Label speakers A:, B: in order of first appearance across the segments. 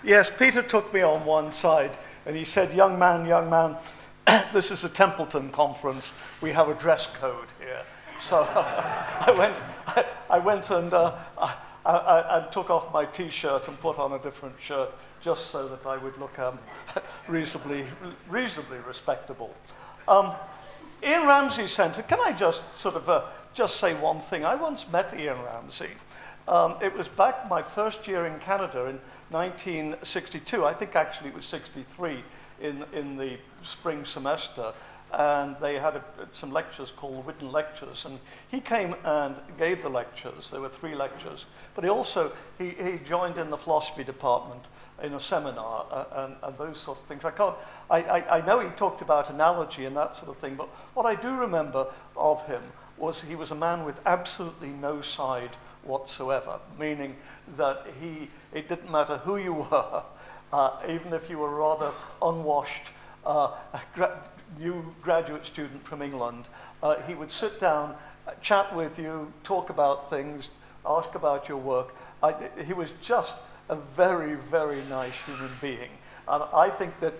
A: Yes, Peter took me on one side and he said, young man, this is a Templeton conference. We have a dress code here. So I went and I took off my T-shirt and put on a different shirt just so that I would look reasonably respectable. Ian Ramsey Centre, can I just just say one thing? I once met Ian Ramsey. It was back my first year in Canada in 1962. I think actually it was 63 in the spring semester. And they had some lectures called the Witten Lectures. And he came and gave the lectures. There were 3 lectures. But he joined in the philosophy department in a seminar and those sort of things. I know he talked about analogy and that sort of thing, but what I do remember of him was he was a man with absolutely no side whatsoever, meaning that it didn't matter who you were, even if you were rather unwashed new graduate student from England, he would sit down, chat with you, talk about things, ask about your work. He was just a very, very nice human being. And I think that,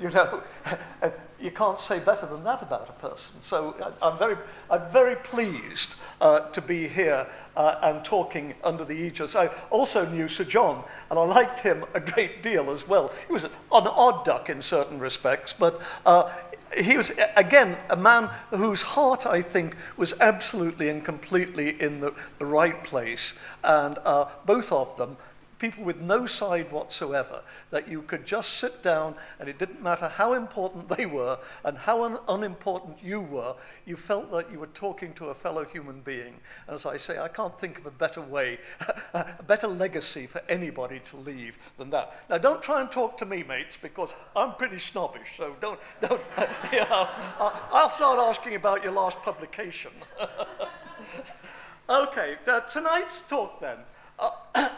A: you can't say better than that about a person. So I'm very pleased to be here and talking under the aegis. I also knew Sir John, and I liked him a great deal as well. He was an odd duck in certain respects, but he was, again, a man whose heart, I think, was absolutely and completely in the right place. And both of them, people with no side whatsoever, that you could just sit down and it didn't matter how important they were and how unimportant you were, you felt that you were talking to a fellow human being. And as I say, I can't think of a better way, a better legacy for anybody to leave than that. Now, don't try and talk to me, mates, because I'm pretty snobbish, so don't I'll start asking about your last publication. Okay, tonight's talk then.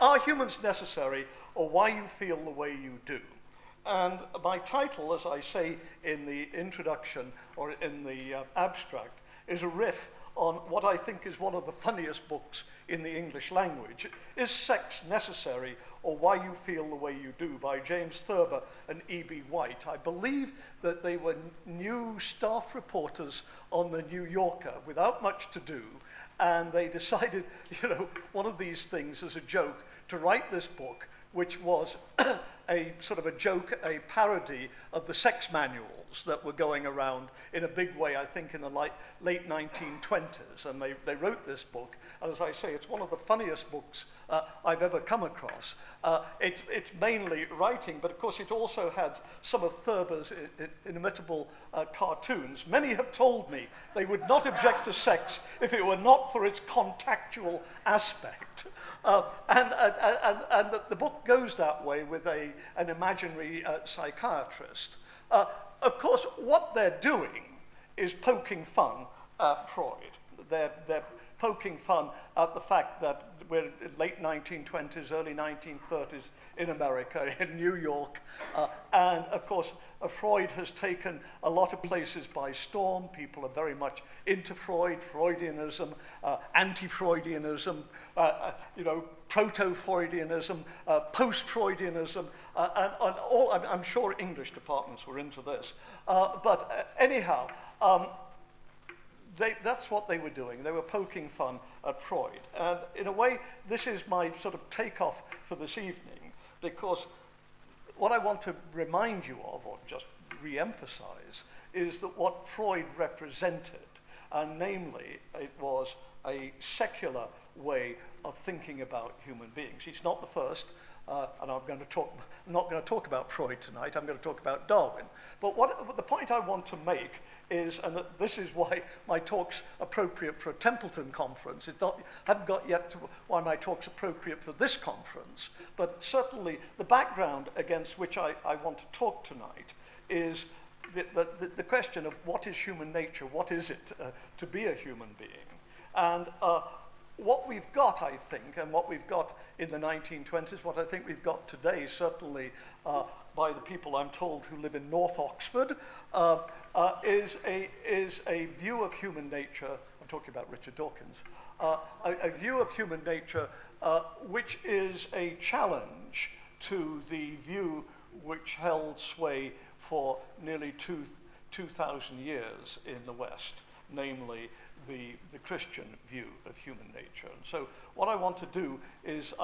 A: Are humans necessary, or why you feel the way you do? And my title, as I say in the introduction or in the abstract, is a riff on what I think is one of the funniest books in the English language. Is Sex Necessary, or Why You Feel the Way You Do, by James Thurber and E.B. White. I believe that they were new staff reporters on the New Yorker without much to do, and they decided, one of these things as a joke, to write this book, which was a sort of a joke, a parody of the sex manuals that were going around in a big way, I think, in the late 1920s. And they wrote this book. And as I say, it's one of the funniest books I've ever come across. It's mainly writing, but of course it also had some of Thurber's inimitable cartoons. Many have told me they would not object to sex if it were not for its contactual aspect. And the book goes that way with an imaginary psychiatrist. Of course, what they're doing is poking fun at Freud. They're poking fun at the fact that we're in late 1920s, early 1930s in America, in New York. And of course, Freud has taken a lot of places by storm. People are very much into Freud, Freudianism, anti-Freudianism, proto-Freudianism, post-Freudianism, and all, I'm sure English departments were into this. But anyhow, that's what they were doing. They were poking fun at Freud. And in a way, this is my sort of takeoff for this evening, because what I want to remind you of, or just re-emphasize, is that what Freud represented, and namely, it was a secular way of thinking about human beings. He's not the first, and I'm not going to talk about Freud tonight, I'm going to talk about Darwin. But the point I want to make is, and this is why my talk's appropriate for a Templeton conference. I haven't got yet to why my talk's appropriate for this conference, but certainly the background against which I want to talk tonight is the question of what is human nature, what is it to be a human being? And what we've got, I think, and what we've got in the 1920s, what I think we've got today, certainly by the people I'm told who live in North Oxford, is a view of human nature. I'm talking about Richard Dawkins. A view of human nature which is a challenge to the view which held sway for nearly 2,000 years in the West, namely the Christian view of human nature. And so what I want to do is,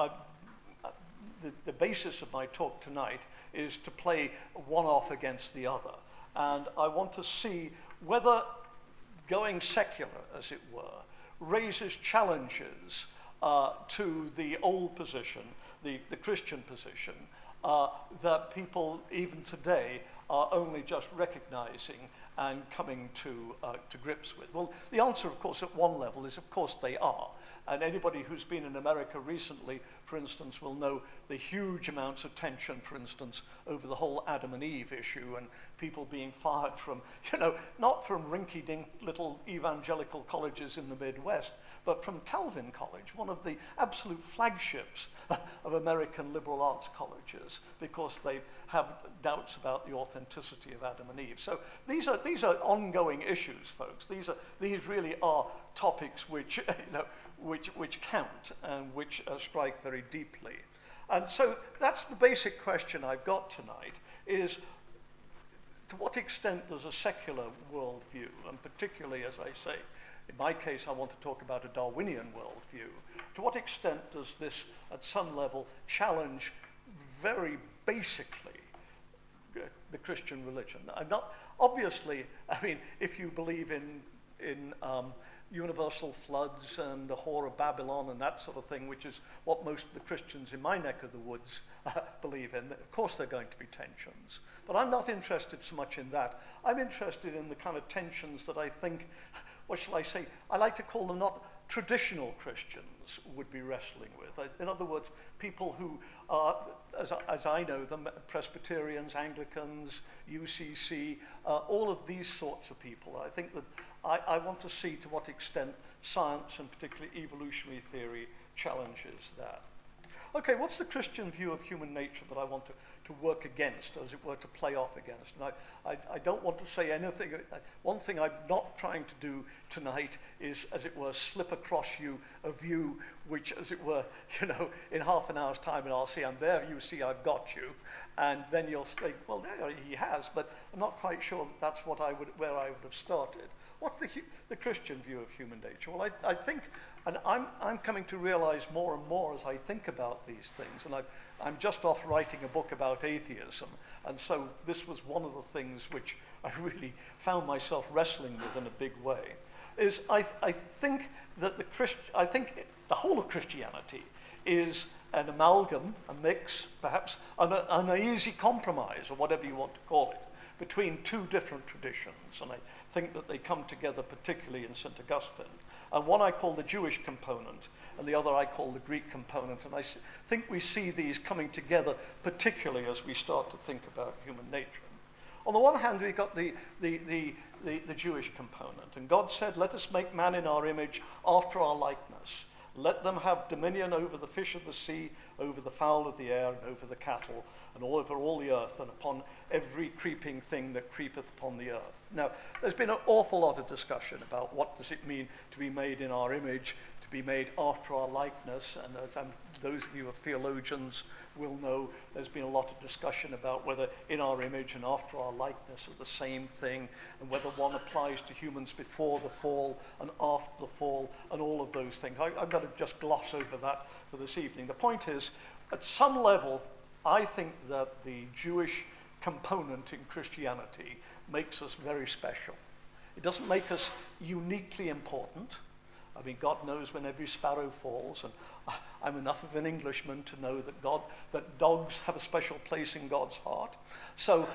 A: the basis of my talk tonight is to play one off against the other. And I want to see whether going secular, as it were, raises challenges to the old position, the Christian position, that people even today are only just recognizing and coming to grips with. Well, the answer, of course, at one level is, of course, they are. And anybody who's been in America recently, for instance, will know the huge amounts of tension, for instance, over the whole Adam and Eve issue, and people being fired from, not from rinky-dink little evangelical colleges in the Midwest, but from Calvin College, one of the absolute flagships of American liberal arts colleges, because they have doubts about the authenticity of Adam and Eve. So these are ongoing issues, folks. These really are topics which which count and which strike very deeply. And so that's the basic question I've got tonight, is to what extent does a secular worldview, and particularly, as I say, in my case, I want to talk about a Darwinian worldview, to what extent does this, at some level, challenge very basically the Christian religion? I'm not, obviously, I mean, if you believe in universal floods and the Whore of Babylon and that sort of thing, which is what most of the Christians in my neck of the woods believe in, of course there are going to be tensions. But I'm not interested so much in that. I'm interested in the kind of tensions that I think, what shall I say, I like to call them not traditional Christians would be wrestling with. In other words, people who are, as I know them, Presbyterians, Anglicans, UCC, all of these sorts of people. I think that I want to see to what extent science, and particularly evolutionary theory, challenges that. Okay, what's the Christian view of human nature that I want to work against, as it were, to play off against? And I don't want to say anything. One thing I'm not trying to do tonight is, as it were, slip across you a view which, as it were, in half an hour's time, and I'll see, and there you see I've got you. And then you'll say, well, there he has, but I'm not quite sure that's what where I would have started. What's the Christian view of human nature? Well, I think, and I'm coming to realize more and more as I think about these things, and I'm just off writing a book about atheism, and so this was one of the things which I really found myself wrestling with in a big way, is I think that the whole of Christianity is an amalgam, a mix, perhaps an easy compromise, or whatever you want to call it, between two different traditions, and I think that they come together particularly in St. Augustine. And one I call the Jewish component, and the other I call the Greek component, and I think we see these coming together particularly as we start to think about human nature. On the one hand, we've got the Jewish component, and God said, let us make man in our image after our likeness. Let them have dominion over the fish of the sea, over the fowl of the air, and over the cattle, and over all the earth, and upon every creeping thing that creepeth upon the earth. Now, there's been an awful lot of discussion about what does it mean to be made in our image, to be made after our likeness, and those of you who are theologians will know there's been a lot of discussion about whether in our image and after our likeness are the same thing, and whether one applies to humans before the fall and after the fall, and all of those things. I've got to just gloss over that for this evening. The point is, at some level, I think that the Jewish component in Christianity makes us very special. It doesn't make us uniquely important. I mean, God knows when every sparrow falls, and I'm enough of an Englishman to know that dogs have a special place in God's heart. So,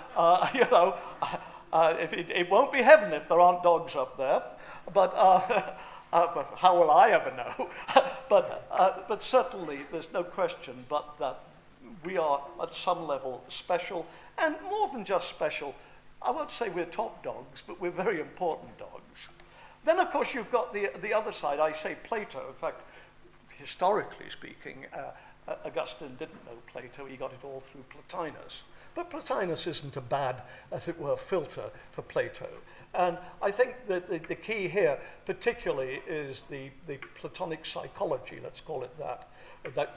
A: it won't be heaven if there aren't dogs up there. But how will I ever know? But certainly, there's no question but that we are, at some level, special, and more than just special. I won't say we're top dogs, but we're very important dogs. Then, of course, you've got the other side. I say Plato, in fact, historically speaking, Augustine didn't know Plato, he got it all through Plotinus. But Plotinus isn't a bad, as it were, filter for Plato. And I think that the key here particularly is the Platonic psychology, let's call it that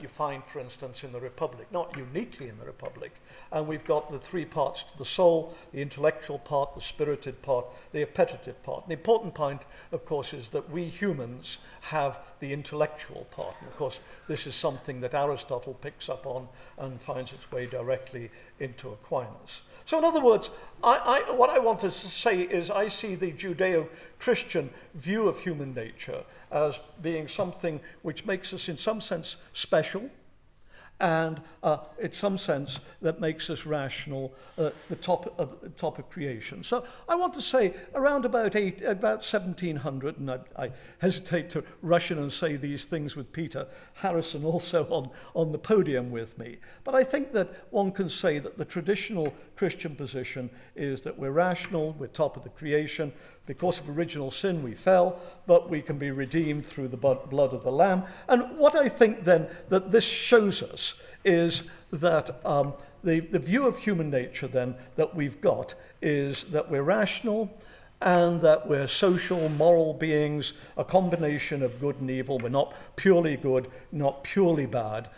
A: you find, for instance, in the Republic, not uniquely in the Republic. And we've got the three parts to the soul, the intellectual part, the spirited part, the appetitive part. And the important point, of course, is that we humans have the intellectual part. And of course, this is something that Aristotle picks up on and finds its way directly into Aquinas. So in other words, what I want to say is I see the Judeo-Christian view of human nature as being something which makes us in some sense special, and in some sense that makes us rational, the top of creation. So I want to say around about 1700, and I hesitate to rush in and say these things with Peter Harrison also on the podium with me, but I think that one can say that the traditional Christian position is that we're rational, we're top of the creation. Because of original sin we fell, but we can be redeemed through the blood of the Lamb. And what I think then that this shows us is that the view of human nature then that we've got is that we're rational and that we're social, moral beings, a combination of good and evil. We're not purely good, not purely bad,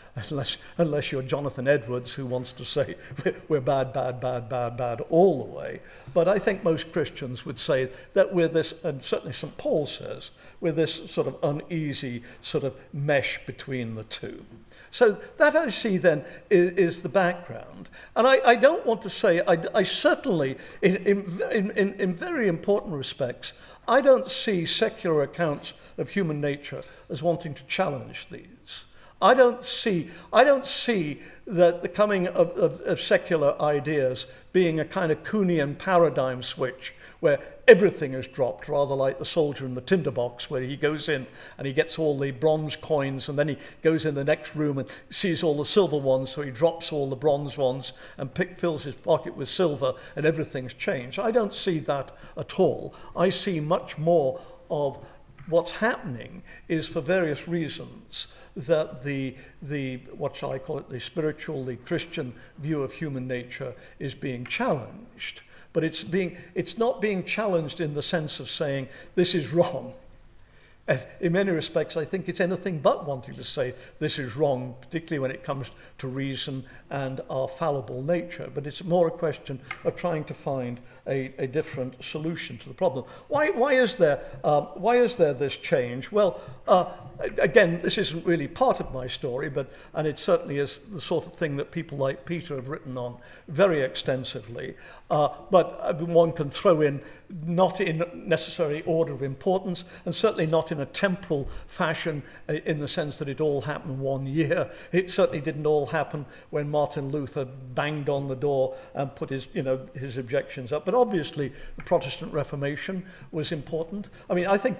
A: unless you're Jonathan Edwards, who wants to say we're bad, bad, bad, bad, bad all the way. But I think most Christians would say that we're this, and certainly St. Paul says, we're this sort of uneasy sort of mesh between the two. So that I see then is the background. And I don't want to say, I certainly, in very important respects, I don't see secular accounts of human nature as wanting to challenge these. I don't see that the coming of secular ideas being a kind of Kuhnian paradigm switch where everything is dropped, rather like the soldier in the tinderbox, where he goes in and he gets all the bronze coins, and then he goes in the next room and sees all the silver ones, so he drops all the bronze ones and fills his pocket with silver, and everything's changed. I don't see that at all. I see much more of what's happening is, for various reasons, that the what shall I call it, the spiritual, the Christian view of human nature is being challenged. But it's not being challenged in the sense of saying this is wrong. And in many respects, I think it's anything but wanting to say this is wrong, particularly when it comes to reason and our fallible nature. But it's more a question of trying to find a different solution to the problem. Why is there this change? Well, again, this isn't really part of my story, and it certainly is the sort of thing that people like Peter have written on very extensively. But one can throw in, not in necessary order of importance, and certainly not in a temporal fashion in the sense that it all happened one year. It certainly didn't all happen when Martin Luther banged on the door and put his objections up. But obviously, the Protestant Reformation was important. I mean, I think,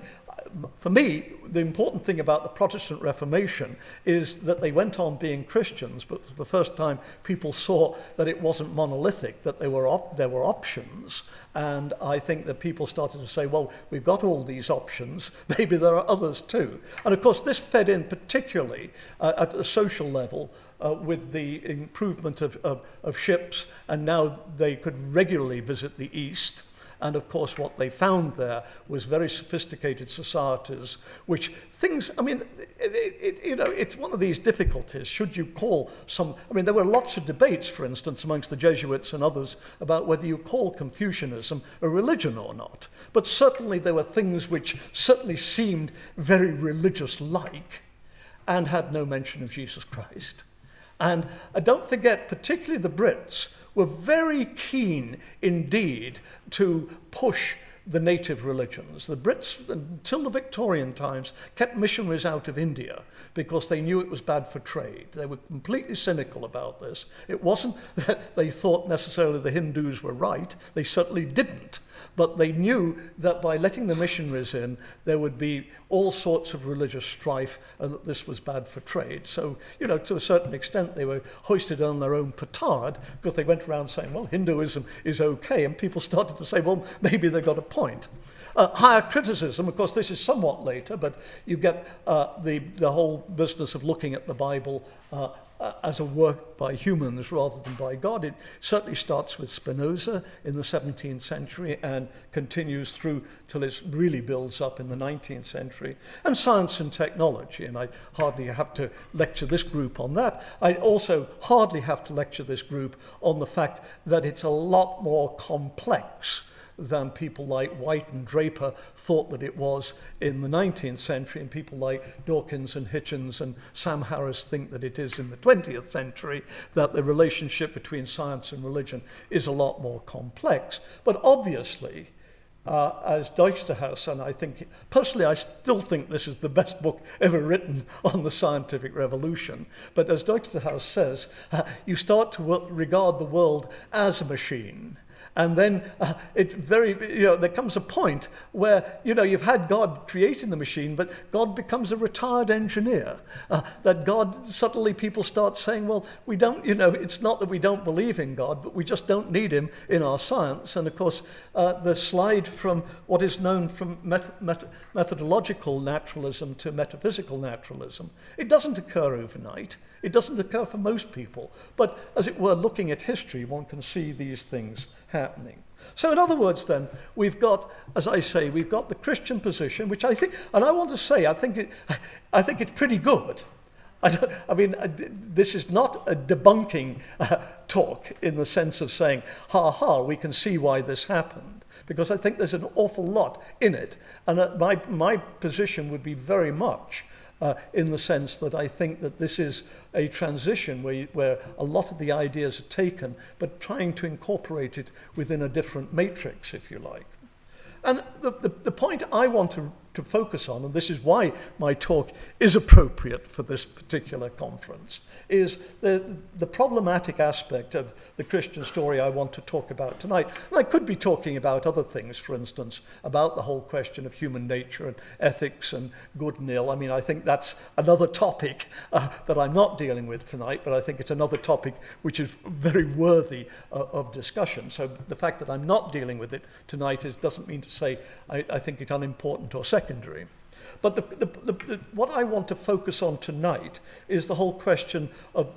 A: for me, the important thing about the Protestant Reformation is that they went on being Christians, but for the first time people saw that it wasn't monolithic, that there were options. And I think that people started to say, well, we've got all these options, maybe there are others too. And of course, this fed in particularly at the social level with the improvement of ships, and now they could regularly visit the East. And of course, what they found there was very sophisticated societies, which things, I mean, it's one of these difficulties. Should you call there were lots of debates, for instance, amongst the Jesuits and others about whether you call Confucianism a religion or not. But certainly there were things which certainly seemed very religious-like and had no mention of Jesus Christ. And don't forget, particularly the Brits were very keen indeed to push the native religions. The Brits, until the Victorian times, kept missionaries out of India because they knew it was bad for trade. They were completely cynical about this. It wasn't that they thought necessarily the Hindus were right. They certainly didn't. But they knew that by letting the missionaries in, there would be all sorts of religious strife and that this was bad for trade. So, to a certain extent, they were hoisted on their own petard because they went around saying, well, Hinduism is okay. And people started to say, well, maybe they got a point. Higher criticism, of course, this is somewhat later, but you get the whole business of looking at the Bible as a work by humans rather than by God. It certainly starts with Spinoza in the 17th century and continues through till it really builds up in the 19th century. And science and technology, and I hardly have to lecture this group on that. I also hardly have to lecture this group on the fact that it's a lot more complex than people like White and Draper thought that it was in the 19th century, and people like Dawkins and Hitchens and Sam Harris think that it is in the 20th century, that the relationship between science and religion is a lot more complex. But obviously, as Dijksterhuis, and I think, personally, I still think this is the best book ever written on the scientific revolution. But as Dijksterhuis says, you start to regard the world as a machine. And then there comes a point where, you've had God creating the machine, but God becomes a retired engineer. That God, suddenly people start saying, well, we don't, it's not that we don't believe in God, but we just don't need him in our science. And of course, the slide from what is known from methodological naturalism to metaphysical naturalism, it doesn't occur overnight. It doesn't occur for most people. But as it were, looking at history, one can see these things happening. So in other words then, we've got, as I say, we've got the Christian position, which I think, and I want to say, I think it's pretty good. This is not a debunking talk in the sense of saying, we can see why this happened, because I think there's an awful lot in it. And my position would be very much in the sense that I think that this is a transition where a lot of the ideas are taken, but trying to incorporate it within a different matrix, if you like. And the point I want to focus on, and this is why my talk is appropriate for this particular conference, is the problematic aspect of the Christian story I want to talk about tonight. And I could be talking about other things, for instance, about the whole question of human nature and ethics and good and ill. I think that's another topic that I'm not dealing with tonight, but I think it's another topic which is very worthy of discussion. So the fact that I'm not dealing with it tonight doesn't mean to say I think it's unimportant or secondary. But what I want to focus on tonight is the whole question of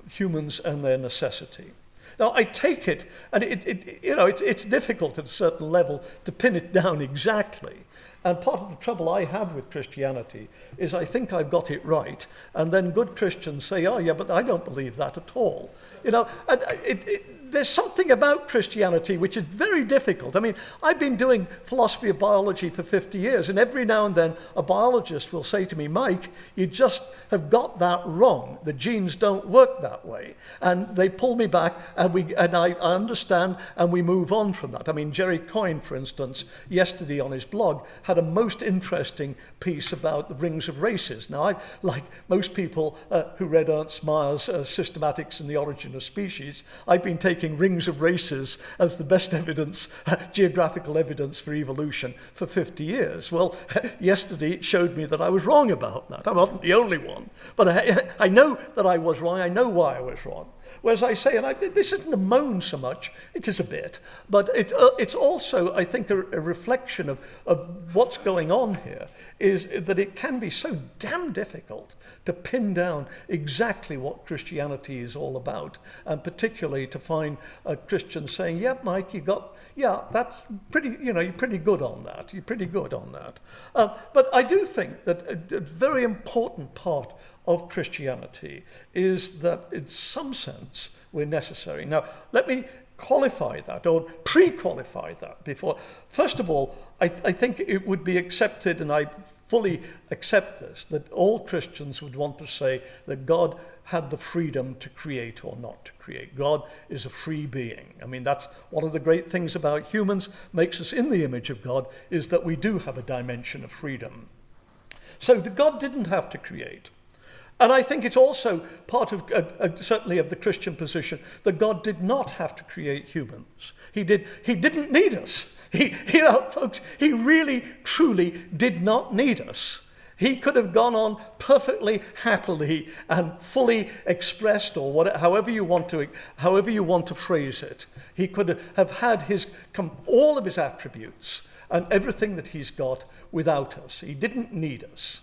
A: humans and their necessity. Now, I take it, and it's difficult at a certain level to pin it down exactly. And part of the trouble I have with Christianity is I think I've got it right, and then good Christians say, oh yeah, but I don't believe that at all. There's something about Christianity which is very difficult. I've been doing philosophy of biology for 50 years, and every now and then a biologist will say to me, Mike, you just have got that wrong. The genes don't work that way. And they pull me back, and I understand, and we move on from that. Jerry Coyne, for instance, yesterday on his blog, had a most interesting piece about the rings of races. Now, like most people who read Ernst Mayer's Systematics and the Origin of Species, I've been taking rings of races as the best evidence, geographical evidence for evolution for 50 years. Well, yesterday it showed me that I was wrong about that. I wasn't the only one, but I know that I was wrong. I know why I was wrong. Whereas I say, and this isn't a moan so much, it is a bit, but it's also, I think, a reflection of what's going on here, is that it can be so damn difficult to pin down exactly what Christianity is all about, and particularly to find a Christian saying, yeah, Mike, that's pretty, you're pretty good on that, you're pretty good on that. But I do think that a very important part of Christianity is that in some sense we're necessary. Now, let me qualify that or pre-qualify that before. First of all, I think it would be accepted, and I fully accept this, that all Christians would want to say that God had the freedom to create or not to create. God is a free being. That's one of the great things about humans, makes us in the image of God, is that we do have a dimension of freedom. So God didn't have to create. And I think it's also part of, certainly of the Christian position, that God did not have to create humans. He didn't need us. Folks, he really, truly did not need us. He could have gone on perfectly happily and fully expressed, or whatever, however you want to phrase it. He could have had all of his attributes and everything that he's got without us. He didn't need us,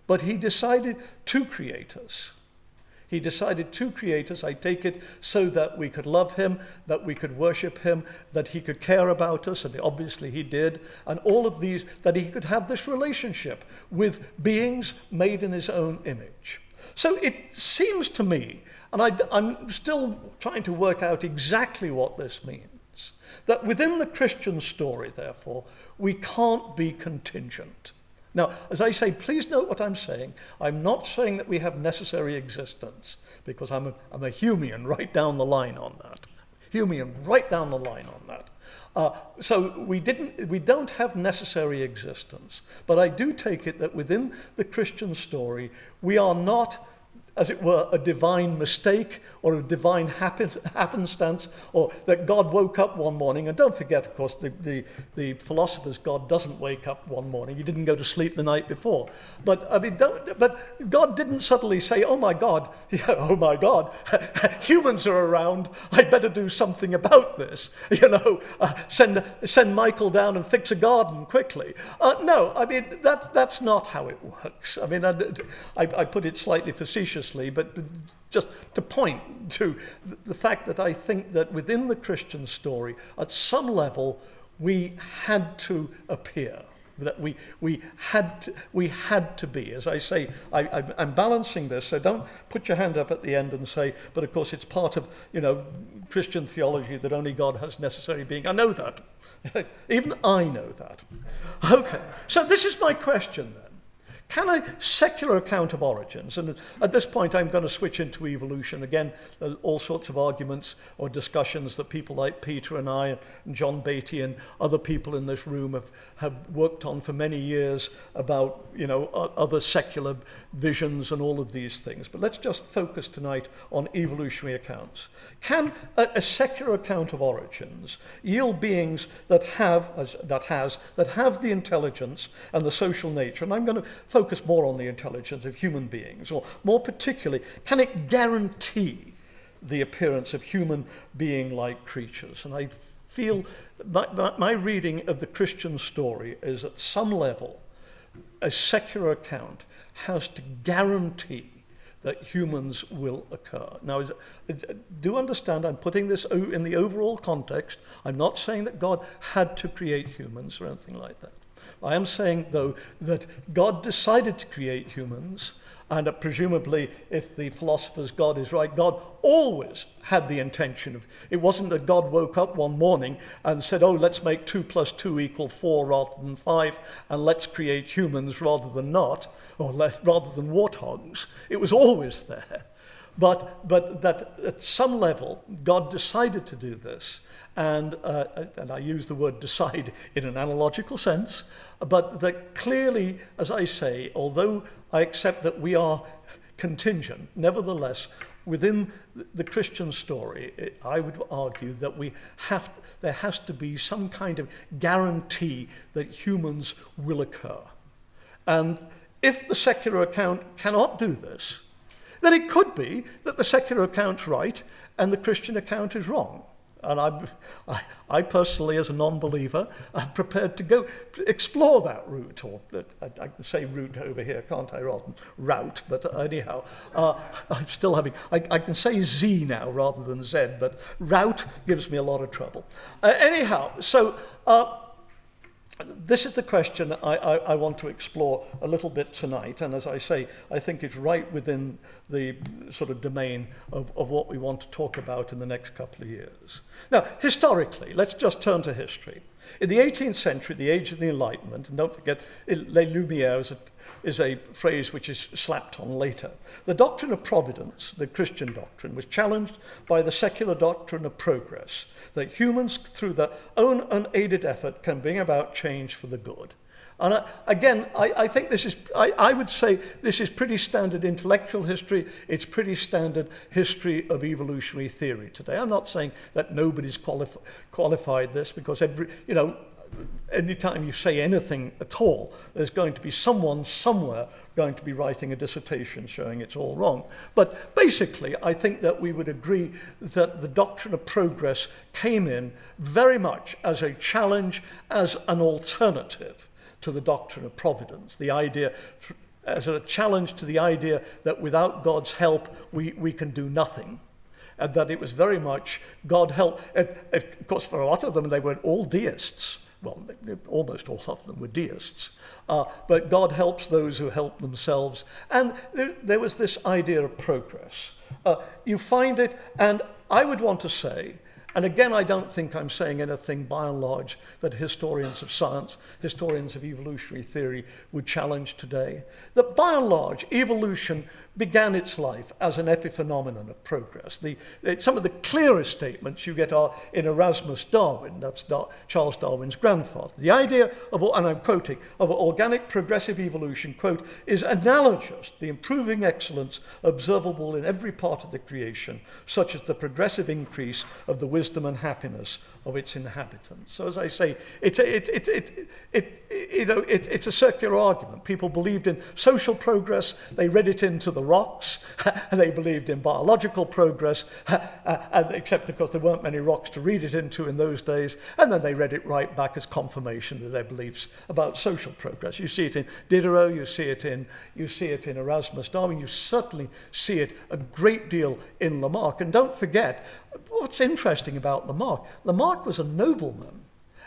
A: but he decided to create us. He decided to create us, I take it, so that we could love him, that we could worship him, that he could care about us, and obviously he did, and all of these, that he could have this relationship with beings made in his own image. So it seems to me, and I'm still trying to work out exactly what this means, that within the Christian story, therefore, we can't be contingent. Now, as I say, please note what I'm saying. I'm not saying that we have necessary existence, because I'm a Humean right down the line on that. Humean right down the line on that. So we don't have necessary existence, but I do take it that within the Christian story, we are not, as it were, a divine mistake or a divine happenstance, or that God woke up one morning. And don't forget, of course, the philosopher's God doesn't wake up one morning. He didn't go to sleep the night before. But I mean, but God didn't suddenly say, "Oh my God, oh my God, humans are around. I'd better do something about this. Send Michael down and fix a garden quickly." No, I mean that's not how it works. I mean, I put it slightly facetiously, but just to point to the fact that I think that within the Christian story, at some level, we had to appear, that we had to be. As I say, I'm balancing this, so don't put your hand up at the end and say, but of course it's part of Christian theology that only God has necessary being. I know that. Even I know that. Okay, so this is my question then. Can a secular account of origins, and at this point I'm going to switch into evolution, again, all sorts of arguments or discussions that people like Peter and I and John Beatty and other people in this room have worked on for many years about, other secular visions and all of these things. But let's just focus tonight on evolutionary accounts. Can a secular account of origins yield beings that have the intelligence and the social nature? And I'm going to focus more on the intelligence of human beings, or more particularly, can it guarantee the appearance of human being-like creatures? And I feel my reading of the Christian story is at some level, a secular account has to guarantee that humans will occur. Now, do understand, I'm putting this in the overall context. I'm not saying that God had to create humans or anything like that. I am saying, though, that God decided to create humans, and that presumably, if the philosopher's God is right, God always had the intention of, it wasn't that God woke up one morning and said, oh, let's make 2 + 2 = 4 rather than 5, and let's create humans rather than not, or rather than warthogs. It was always there. But that at some level, God decided to do this. And I use the word decide in an analogical sense, but that clearly, as I say, although I accept that we are contingent, nevertheless, within the Christian story, I would argue that there has to be some kind of guarantee that humans will occur. And if the secular account cannot do this, then it could be that the secular account's right and the Christian account is wrong. And I personally, as a non-believer, am prepared to go explore that route, or I can say route over here, can't I, rather than route, but anyhow, I'm still having, I can say Z now rather than Z, but route gives me a lot of trouble. Anyhow, so this is the question I want to explore a little bit tonight, and as I say, I think it's right within the sort of domain of what we want to talk about in the next couple of years. Now, historically, let's just turn to history. In the 18th century, the age of the Enlightenment, and don't forget, les Lumières is a phrase which is slapped on later. The doctrine of providence, the Christian doctrine, was challenged by the secular doctrine of progress, that humans, through their own unaided effort, can bring about change for the good. And again, I think this is, I would say this is pretty standard intellectual history. It's pretty standard history of evolutionary theory today. I'm not saying that nobody's qualified this, because anytime you say anything at all, there's going to be someone somewhere going to be writing a dissertation showing it's all wrong. But basically, I think that we would agree that the doctrine of progress came in very much as a challenge, as an alternative to the doctrine of providence, the idea, as a challenge to the idea that without God's help, we can do nothing. And that it was very much God help. Of course, for a lot of them, they were all deists. Well, almost all of them were deists. But God helps those who help themselves. And there was this idea of progress. You find it, and I would want to say, and again, I don't think I'm saying anything by and large that historians of science, historians of evolutionary theory would challenge today. That by and large, evolution began its life as an epiphenomenon of progress. Some of the clearest statements you get are in Erasmus Darwin, that's Charles Darwin's grandfather. The idea of, and I'm quoting, of organic progressive evolution, quote, is analogous to the improving excellence observable in every part of the creation, such as the progressive increase of the wisdom and happiness of its inhabitants. So as I say, it's a circular argument. People believed in social progress, they read it into the rocks, and they believed in biological progress, and except of course there weren't many rocks to read it into in those days, and then they read it right back as confirmation of their beliefs about social progress. You see it in Diderot, you see it in Erasmus Darwin, you certainly see it a great deal in Lamarck. And don't forget, what's interesting about Lamarck was a nobleman,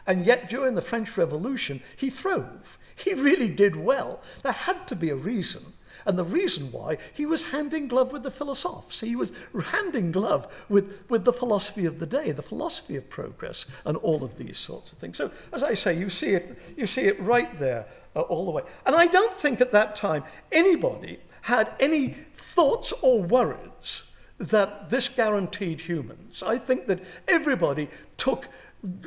A: and yet during the French Revolution he throve. He really did well. There had to be a reason. And the reason why, he was hand in glove with the philosophes. He was hand in glove with the philosophy of the day, the philosophy of progress, and all of these sorts of things. So, as I say, you see it right there all the way. And I don't think at that time anybody had any thoughts or worries that this guaranteed humans. I think that everybody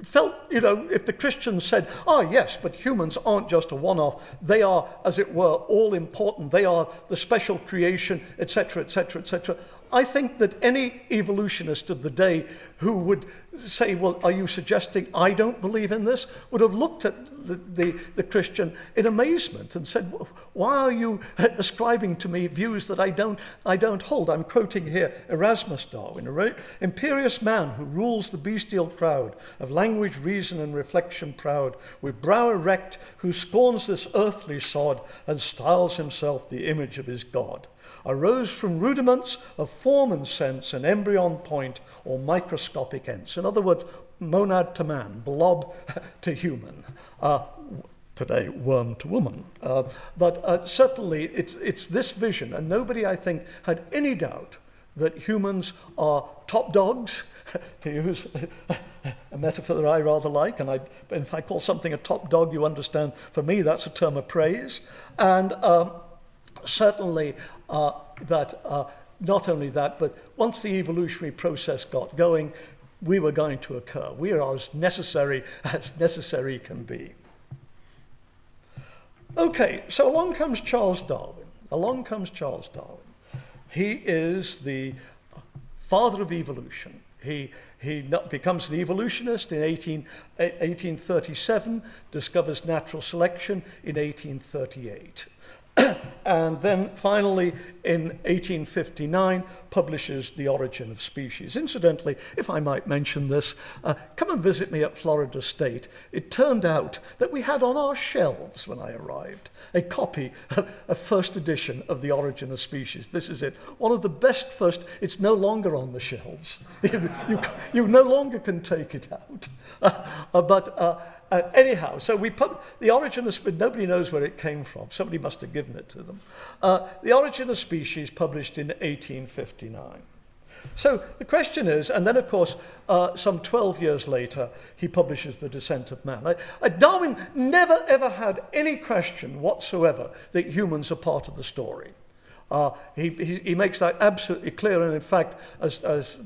A: felt, if the Christians said, yes, but humans aren't just a one-off, they are, as it were, all important, they are the special creation, etc., etc., etc. I think that any evolutionist of the day who would say, well, are you suggesting I don't believe in this, would have looked at the Christian in amazement and said, why are you ascribing to me views that I don't hold? I'm quoting here Erasmus Darwin, a imperious man who rules the bestial crowd, of language, reason, and reflection proud, with brow erect, who scorns this earthly sod and styles himself the image of his God. Arose from rudiments of form and sense, an embryon point or microscopic ends. In other words, monad to man, blob to human. Today, worm to woman. But certainly it's this vision, and nobody, I think, had any doubt that humans are top dogs, to use a metaphor that I rather like, and if I call something a top dog, you understand, for me that's a term of praise. And certainly that not only that, but once the evolutionary process got going, we were going to occur. We are as necessary can be. Okay, so along comes Charles Darwin. He is the father of evolution. He becomes an evolutionist in 1837, discovers natural selection in 1838. And then finally, in 1859, publishes The Origin of Species. Incidentally, if I might mention this, come and visit me at Florida State. It turned out that we had on our shelves when I arrived a copy of a first edition of The Origin of Species. This is it. One of the best first, it's no longer on the shelves. You no longer can take it out. Anyhow, so The Origin of Species, nobody knows where it came from. Somebody must have given it to them. The Origin of Species, published in 1859. So the question is, and then of course, some 12 years later, he publishes The Descent of Man. Darwin never ever had any question whatsoever that humans are part of the story. He makes that absolutely clear, and in fact, as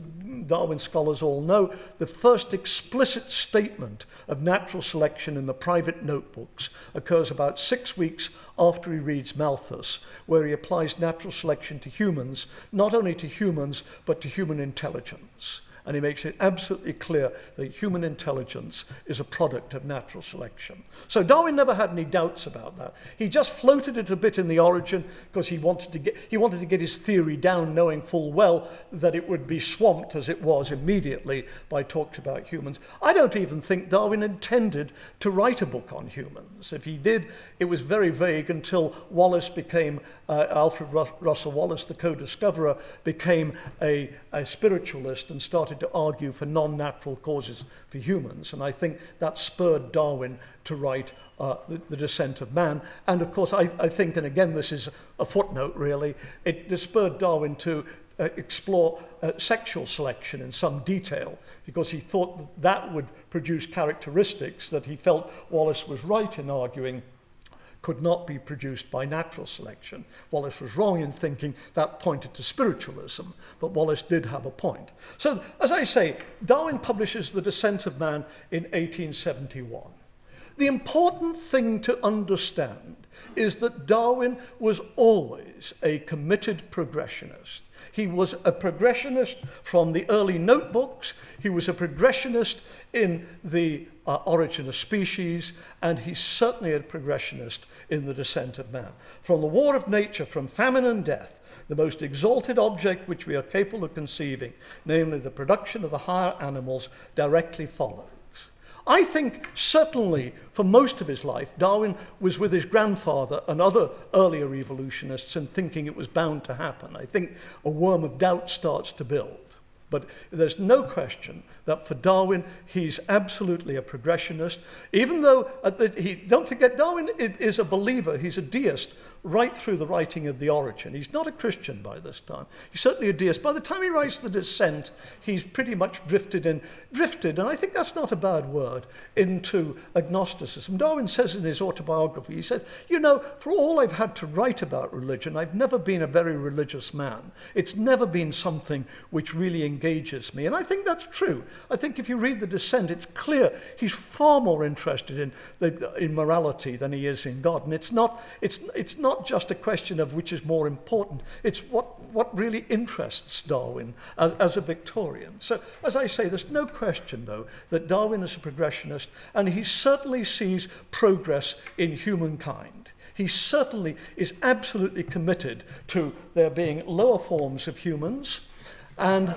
A: Darwin scholars all know, the first explicit statement of natural selection in the private notebooks occurs about 6 weeks after he reads Malthus, where he applies natural selection to humans, not only to humans, but to human intelligence. and he makes it absolutely clear that human intelligence is a product of natural selection. So Darwin never had any doubts about that. He just floated it a bit in the origin because he wanted to get his theory down, knowing full well that it would be swamped, as it was immediately, by talks about humans. I don't even think Darwin intended to write a book on humans. If he did, it was very vague until Wallace became, Alfred Russel Wallace, the co-discoverer, became a spiritualist and started to argue for non-natural causes for humans. And I think that spurred Darwin to write The Descent of Man. And of course, I think, and again, this is a footnote really, it spurred Darwin to explore sexual selection in some detail, because he thought that would produce characteristics that he felt Wallace was right in arguing could not be produced by natural selection. Wallace was wrong in thinking that pointed to spiritualism, but Wallace did have a point. So, as I say, Darwin publishes The Descent of Man in 1871. The important thing to understand is that Darwin was always a committed progressionist. He was a progressionist from the early notebooks. He was a progressionist in the Origin of Species, and he's certainly a progressionist in The Descent of Man. From the war of nature, from famine and death, the most exalted object which we are capable of conceiving, namely the production of the higher animals, directly follows. I think certainly for most of his life, Darwin was with his grandfather and other earlier evolutionists in thinking it was bound to happen. I think a worm of doubt starts to build. But there's no question that for Darwin, he's absolutely a progressionist, even though, don't forget, Darwin is a believer, he's a deist, right through the writing of The Origin. He's not a Christian by this time. He's certainly a deist. By the time he writes The Descent, he's pretty much drifted, and I think that's not a bad word, into agnosticism. Darwin says in his autobiography, he says, for all I've had to write about religion, I've never been a very religious man. It's never been something which really engages me. And I think that's true. I think if you read The Descent, it's clear he's far more interested in morality than he is in God. And it's not just a question of which is more important. It's what really interests Darwin as a Victorian. So, as I say, there's no question, though, that Darwin is a progressionist, and he certainly sees progress in humankind. He certainly is absolutely committed to there being lower forms of humans and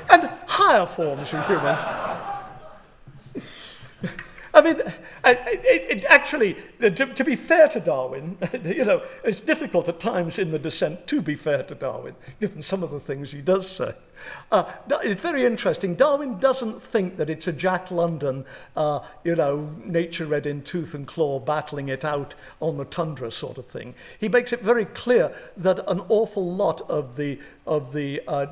A: and higher forms of humans. I mean, actually, to be fair to Darwin, it's difficult at times in The Descent to be fair to Darwin, given some of the things he does say. It's very interesting. Darwin doesn't think that it's a Jack London, nature red in tooth and claw, battling it out on the tundra sort of thing. He makes it very clear that an awful lot of the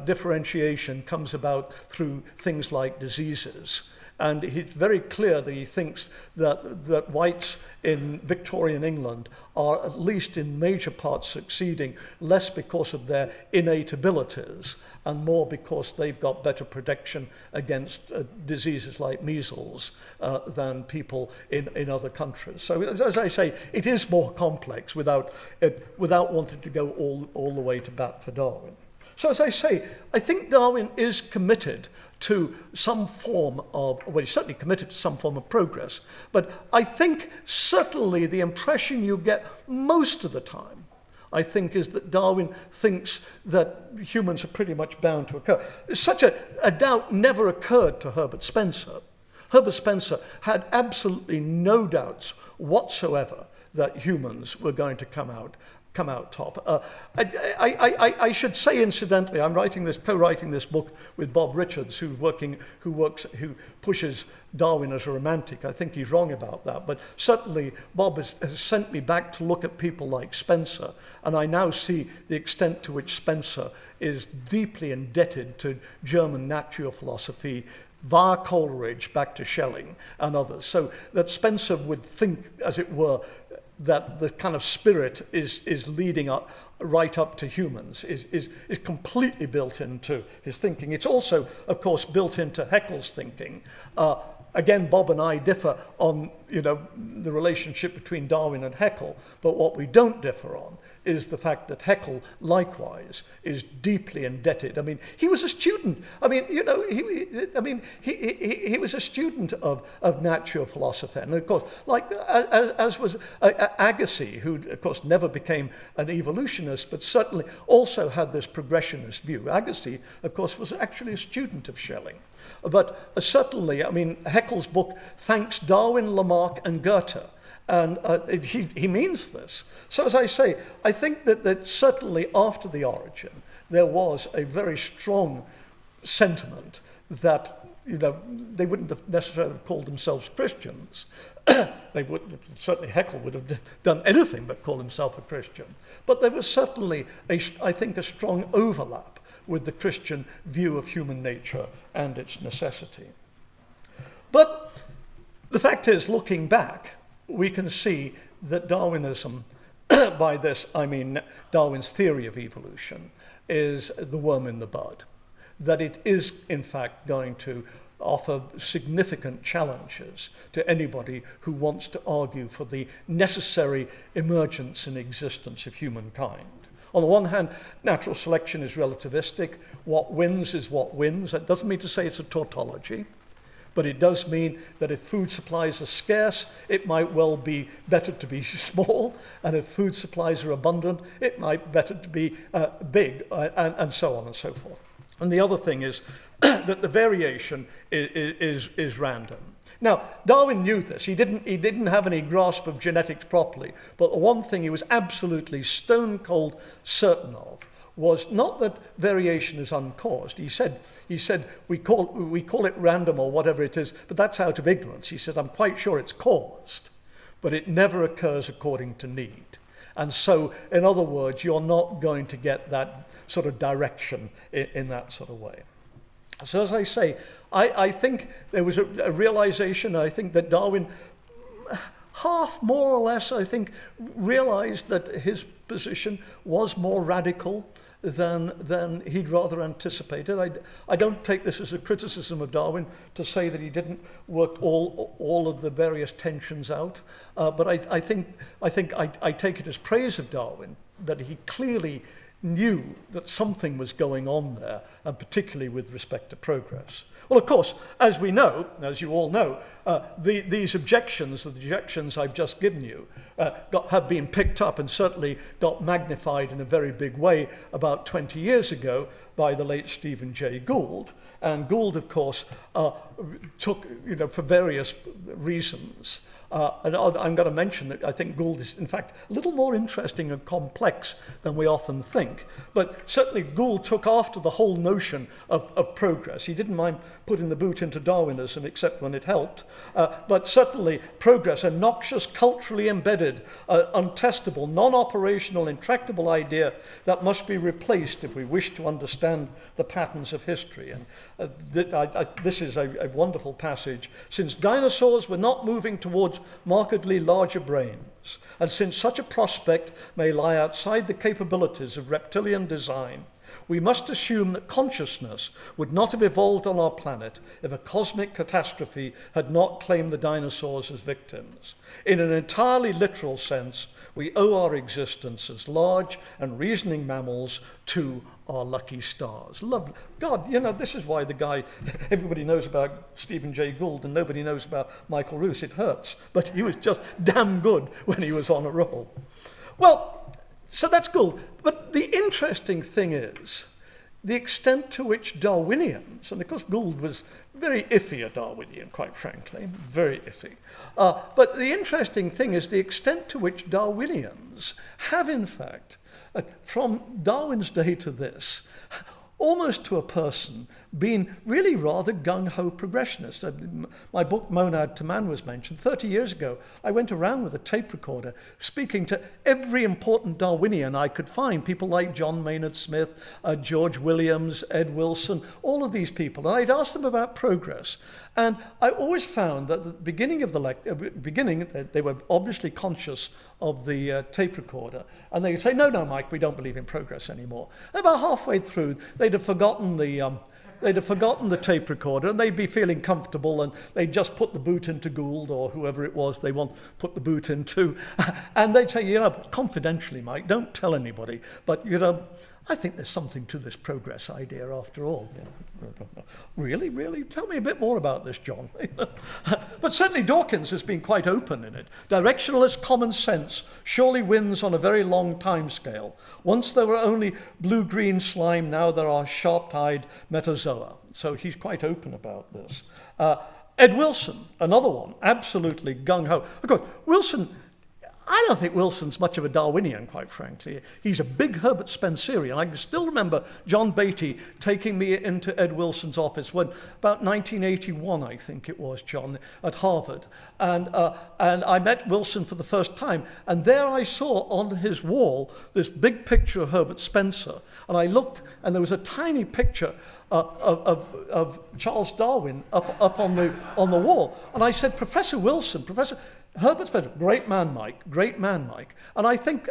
A: differentiation comes about through things like diseases. And it's very clear that he thinks that whites in Victorian England are, at least in major parts, succeeding less because of their innate abilities and more because they've got better protection against diseases like measles than people in other countries. So, as I say, it is more complex without wanting to go all the way to bat for Darwin. So, as I say, I think Darwin is committed to some form of, well, he's certainly committed to some form of progress, but I think certainly the impression you get most of the time, I think, is that Darwin thinks that humans are pretty much bound to occur. Such a doubt never occurred to Herbert Spencer. Herbert Spencer had absolutely no doubts whatsoever that humans were going to come out top. I should say, incidentally, I'm co-writing this book with Bob Richards, who pushes Darwin as a romantic. I think he's wrong about that, but certainly Bob has sent me back to look at people like Spencer, and I now see the extent to which Spencer is deeply indebted to German natural philosophy, via Coleridge back to Schelling and others, so that Spencer would think, as it were, that the kind of spirit is leading up right up to humans, is completely built into his thinking. It's also, of course, built into Haeckel's thinking. again, Bob and I differ on, the relationship between Darwin and Haeckel, but what we don't differ on is the fact that Haeckel, likewise, is deeply indebted. I mean, he was a student. I mean, he was a student of natural philosophy, and of course, like as was Agassiz, who of course never became an evolutionist, but certainly also had this progressionist view. Agassiz, of course, was actually a student of Schelling. But certainly, I mean, Haeckel's book thanks Darwin, Lamarck, and Goethe. And he means this. So as I say, I think that certainly after the origin, there was a very strong sentiment that, they wouldn't have necessarily called themselves Christians. They would, certainly Haeckel would have done anything but call himself a Christian. But there was certainly, I think, a strong overlap with the Christian view of human nature and its necessity. But the fact is, looking back, we can see that Darwinism, by this I mean Darwin's theory of evolution, is the worm in the bud. That it is, in fact, going to offer significant challenges to anybody who wants to argue for the necessary emergence and existence of humankind. On the one hand, natural selection is relativistic. What wins is what wins. That doesn't mean to say it's a tautology. But it does mean that if food supplies are scarce, it might well be better to be small, and if food supplies are abundant, it might be better to be big, and so on and so forth. And the other thing is that the variation is random. Now, Darwin knew this. He didn't have any grasp of genetics properly, but the one thing he was absolutely stone cold certain of was not that variation is uncaused. He said we call it random or whatever it is, but that's out of ignorance. He said, I'm quite sure it's caused, but it never occurs according to need. And so, in other words, you're not going to get that sort of direction in that sort of way. So as I say, I think there was a realization, I think that Darwin half, more or less, I think, realized that his position was more radical than he'd rather anticipated. I don't take this as a criticism of Darwin to say that he didn't work all of the various tensions out, but I take it as praise of Darwin that he clearly knew that something was going on there, and particularly with respect to progress. Well, of course, as we know, as you all know, these objections, the objections I've just given you, have been picked up and certainly got magnified in a very big way about 20 years ago by the late Stephen Jay Gould. And Gould, of course, took, for various reasons, and I'm going to mention that I think Gould is, in fact, a little more interesting and complex than we often think. But certainly Gould took after the whole notion of progress. He didn't mind putting the boot into Darwinism, except when it helped. But certainly progress, a noxious, culturally embedded, untestable, non-operational, intractable idea that must be replaced if we wish to understand the patterns of history. And this is a wonderful passage. Since dinosaurs were not moving towards markedly larger brains, and since such a prospect may lie outside the capabilities of reptilian design, we must assume that consciousness would not have evolved on our planet if a cosmic catastrophe had not claimed the dinosaurs as victims. In an entirely literal sense, we owe our existence as large and reasoning mammals to our lucky stars. Lovely. God, this is why the guy, everybody knows about Stephen Jay Gould and nobody knows about Michael Ruse. It hurts, but he was just damn good when he was on a roll. Well, so that's Gould. But the interesting thing is the extent to which Darwinians, and of course Gould was very iffy a Darwinian, quite frankly, very iffy. But the interesting thing is the extent to which Darwinians have, in fact, from Darwin's day to this, almost to a person, been really rather gung-ho progressionist. My book, Monad to Man, was mentioned. 30 years ago, I went around with a tape recorder speaking to every important Darwinian I could find, people like John Maynard Smith, George Williams, Ed Wilson, all of these people. And I'd ask them about progress. And I always found that at the beginning of the they were obviously conscious of the tape recorder. And they'd say, no, Mike, we don't believe in progress anymore. And about halfway through, they'd have forgotten the they'd have forgotten the tape recorder, and they'd be feeling comfortable, and they'd just put the boot into Gould, or whoever it was they want put the boot into, and they'd say, you know, confidentially, Mike, don't tell anybody, but, you know, I think there's something to this progress idea after all. Really, really? Tell me a bit more about this, John. But certainly Dawkins has been quite open in it. Directionalist common sense surely wins on a very long time scale. Once there were only blue-green slime, now there are sharp-eyed metazoa. So he's quite open about this. Ed Wilson, another one, absolutely gung-ho. Of course, Wilson, I don't think Wilson's much of a Darwinian, quite frankly. He's a big Herbert Spencerian. I can still remember John Beatty taking me into Ed Wilson's office when, about 1981, I think it was, John, at Harvard. And I met Wilson for the first time. And there I saw on his wall this big picture of Herbert Spencer. And I looked, and there was a tiny picture of Charles Darwin up on the wall. And I said, Professor Wilson, Professor Herbert Spencer, great man, Mike, great man, Mike. And I think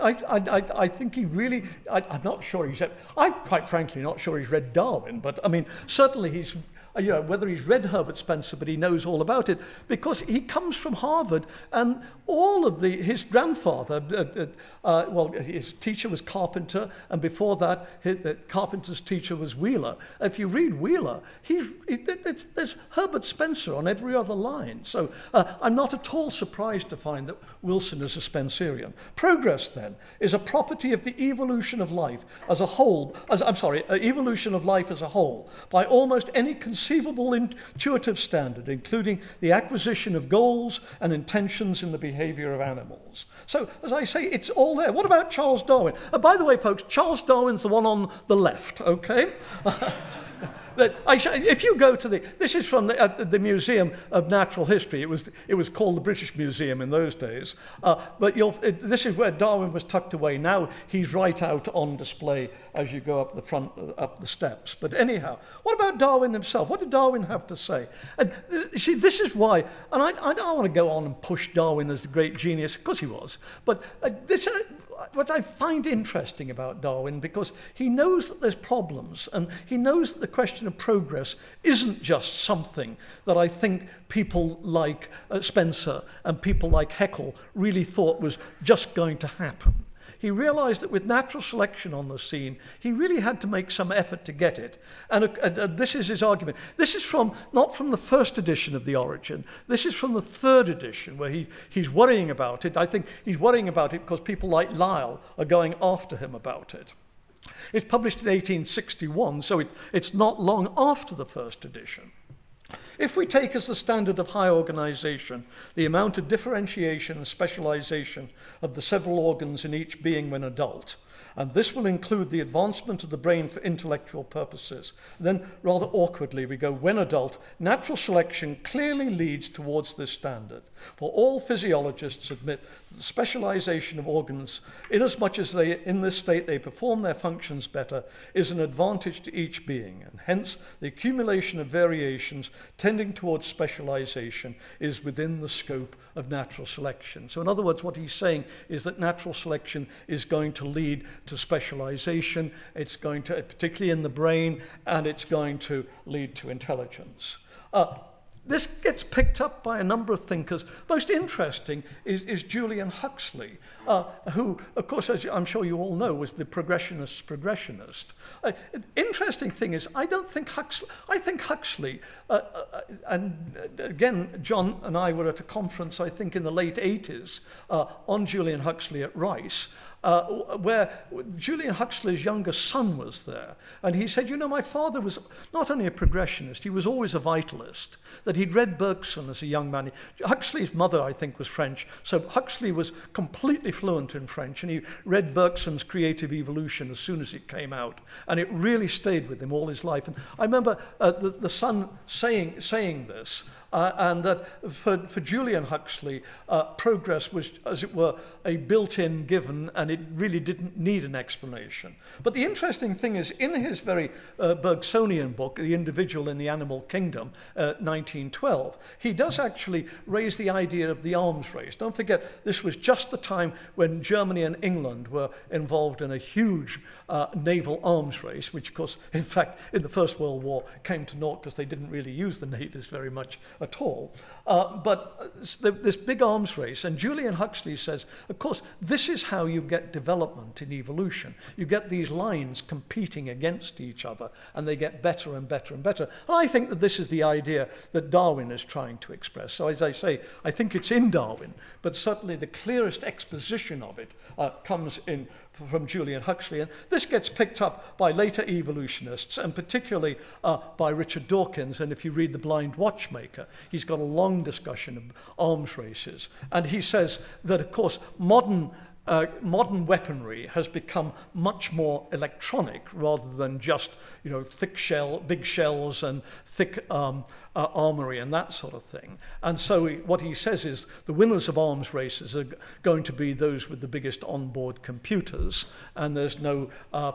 A: he really, I'm not sure I'm quite frankly not sure he's read Darwin, but I mean, certainly he's, you know, whether he's read Herbert Spencer, but he knows all about it, because he comes from Harvard, and all of his grandfather, well, his teacher was Carpenter, and before that, Carpenter's teacher was Wheeler. If you read Wheeler, there's Herbert Spencer on every other line. So I'm not at all surprised to find that Wilson is a Spencerian. Progress, then, is a property of the evolution of life as a whole, evolution of life as a whole, by almost any conceivable intuitive standard, including the acquisition of goals and intentions in the behavior of animals. So, as I say, it's all there. What about Charles Darwin? By the way, folks, Charles Darwin's the one on the left, okay? If you go to this is from the Museum of Natural History. It was called the British Museum in those days. But this is where Darwin was tucked away. Now he's right out on display as you go up the front, up the steps. But anyhow, what about Darwin himself? What did Darwin have to say? And you see, this is why, and I don't want to go on and push Darwin as the great genius, because he was. But what I find interesting about Darwin, because he knows that there's problems, and he knows that the question of progress isn't just something that I think people like Spencer and people like Haeckel really thought was just going to happen. He realized that with natural selection on the scene, he really had to make some effort to get it. And this is his argument. This is not from the first edition of The Origin. This is from the third edition, where he's worrying about it. I think he's worrying about it because people like Lyell are going after him about it. It's published in 1861, so it's not long after the first edition. If we take as the standard of high organization the amount of differentiation and specialization of the several organs in each being when adult, and this will include the advancement of the brain for intellectual purposes, then rather awkwardly we go, when adult, natural selection clearly leads towards this standard. For all physiologists admit that the specialization of organs, inasmuch as in this state they perform their functions better, is an advantage to each being, and hence the accumulation of variations tending towards specialization is within the scope of natural selection. So in other words, what he's saying is that natural selection is going to lead to specialization, it's going to, particularly in the brain, and it's going to lead to intelligence. This gets picked up by a number of thinkers. Most interesting is Julian Huxley, who, of course, as I'm sure you all know, was the progressionist's progressionist. Interesting thing is, I think Huxley, and again, John and I were at a conference, I think in the late 80s, on Julian Huxley at Rice, where Julian Huxley's younger son was there. And he said, you know, my father was not only a progressionist, he was always a vitalist, that he'd read Bergson as a young man. Huxley's mother, I think, was French, so Huxley was completely fluent in French, and he read Bergson's Creative Evolution as soon as it came out, and it really stayed with him all his life. And I remember the son saying this, and that for Julian Huxley, progress was, as it were, a built-in given, and it really didn't need an explanation. But the interesting thing is, in his very Bergsonian book, The Individual in the Animal Kingdom, 1912, he does actually raise the idea of the arms race. Don't forget, this was just the time when Germany and England were involved in a huge naval arms race, which, of course, in fact, in the First World War came to naught because they didn't really use the navies very much at all. But this big arms race, and Julian Huxley says, of course, this is how you get development in evolution. You get these lines competing against each other, and they get better and better and better. And I think that this is the idea that Darwin is trying to express. So as I say, I think it's in Darwin, but certainly the clearest exposition of it comes in from Julian Huxley. And this gets picked up by later evolutionists, and particularly by Richard Dawkins. And if you read The Blind Watchmaker, he's got a long discussion of arms races. And he says that, of course, modern weaponry has become much more electronic rather than just, big shells and thick armory and that sort of thing. And so what he says is the winners of arms races are going to be those with the biggest onboard computers, and there's no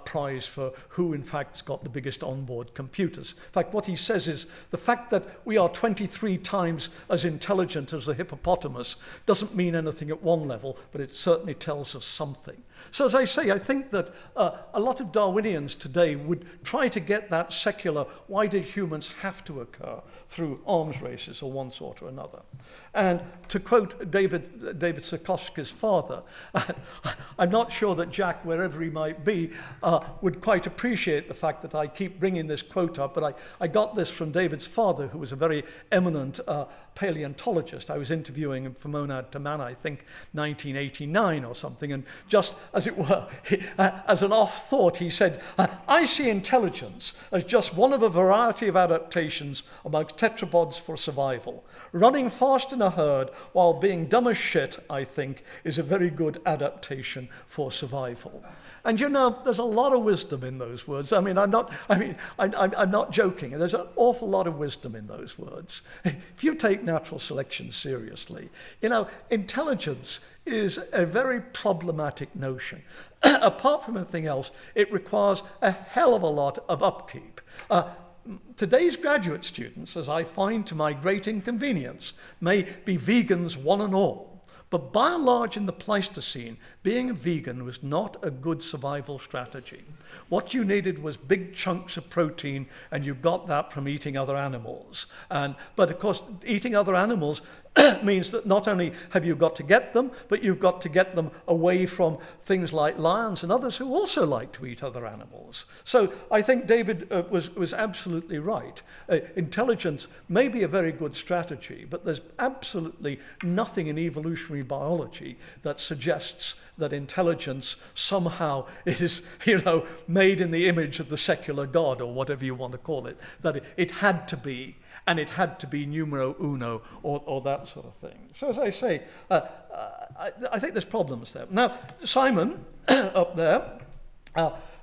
A: prize for who in fact's got the biggest onboard computers. In fact, what he says is the fact that we are 23 times as intelligent as the hippopotamus doesn't mean anything at one level, but it certainly tells us something. So as I say, I think that a lot of Darwinians today would try to get that secular, why did humans have to occur, through arms races of one sort or another. And to quote David Sikorski's father, I'm not sure that Jack, wherever he might be, would quite appreciate the fact that I keep bringing this quote up, but I got this from David's father, who was a very eminent paleontologist. I was interviewing him for Monad to Man, I think, 1989 or something, and just, as it were, as an off thought, he said, I see intelligence as just one of a variety of adaptations amongst tetrapods for survival. Running fast in a herd while being dumb as shit, I think, is a very good adaptation for survival. And there's a lot of wisdom in those words. I'm not joking. There's an awful lot of wisdom in those words. If you take natural selection seriously, intelligence is a very problematic notion. Apart from anything else, it requires a hell of a lot of upkeep. Today's graduate students, as I find to my great inconvenience, may be vegans one and all. But by and large in the Pleistocene, being a vegan was not a good survival strategy. What you needed was big chunks of protein, and you got that from eating other animals. But of course, eating other animals means that not only have you got to get them, but you've got to get them away from things like lions and others who also like to eat other animals. So I think David was absolutely right. Intelligence may be a very good strategy, but there's absolutely nothing in evolutionary biology that suggests that intelligence somehow is, made in the image of the secular God, or whatever you want to call it, that it had to be, and it had to be numero uno, or that sort of thing. So as I say, I think there's problems there. Now, Simon, up there,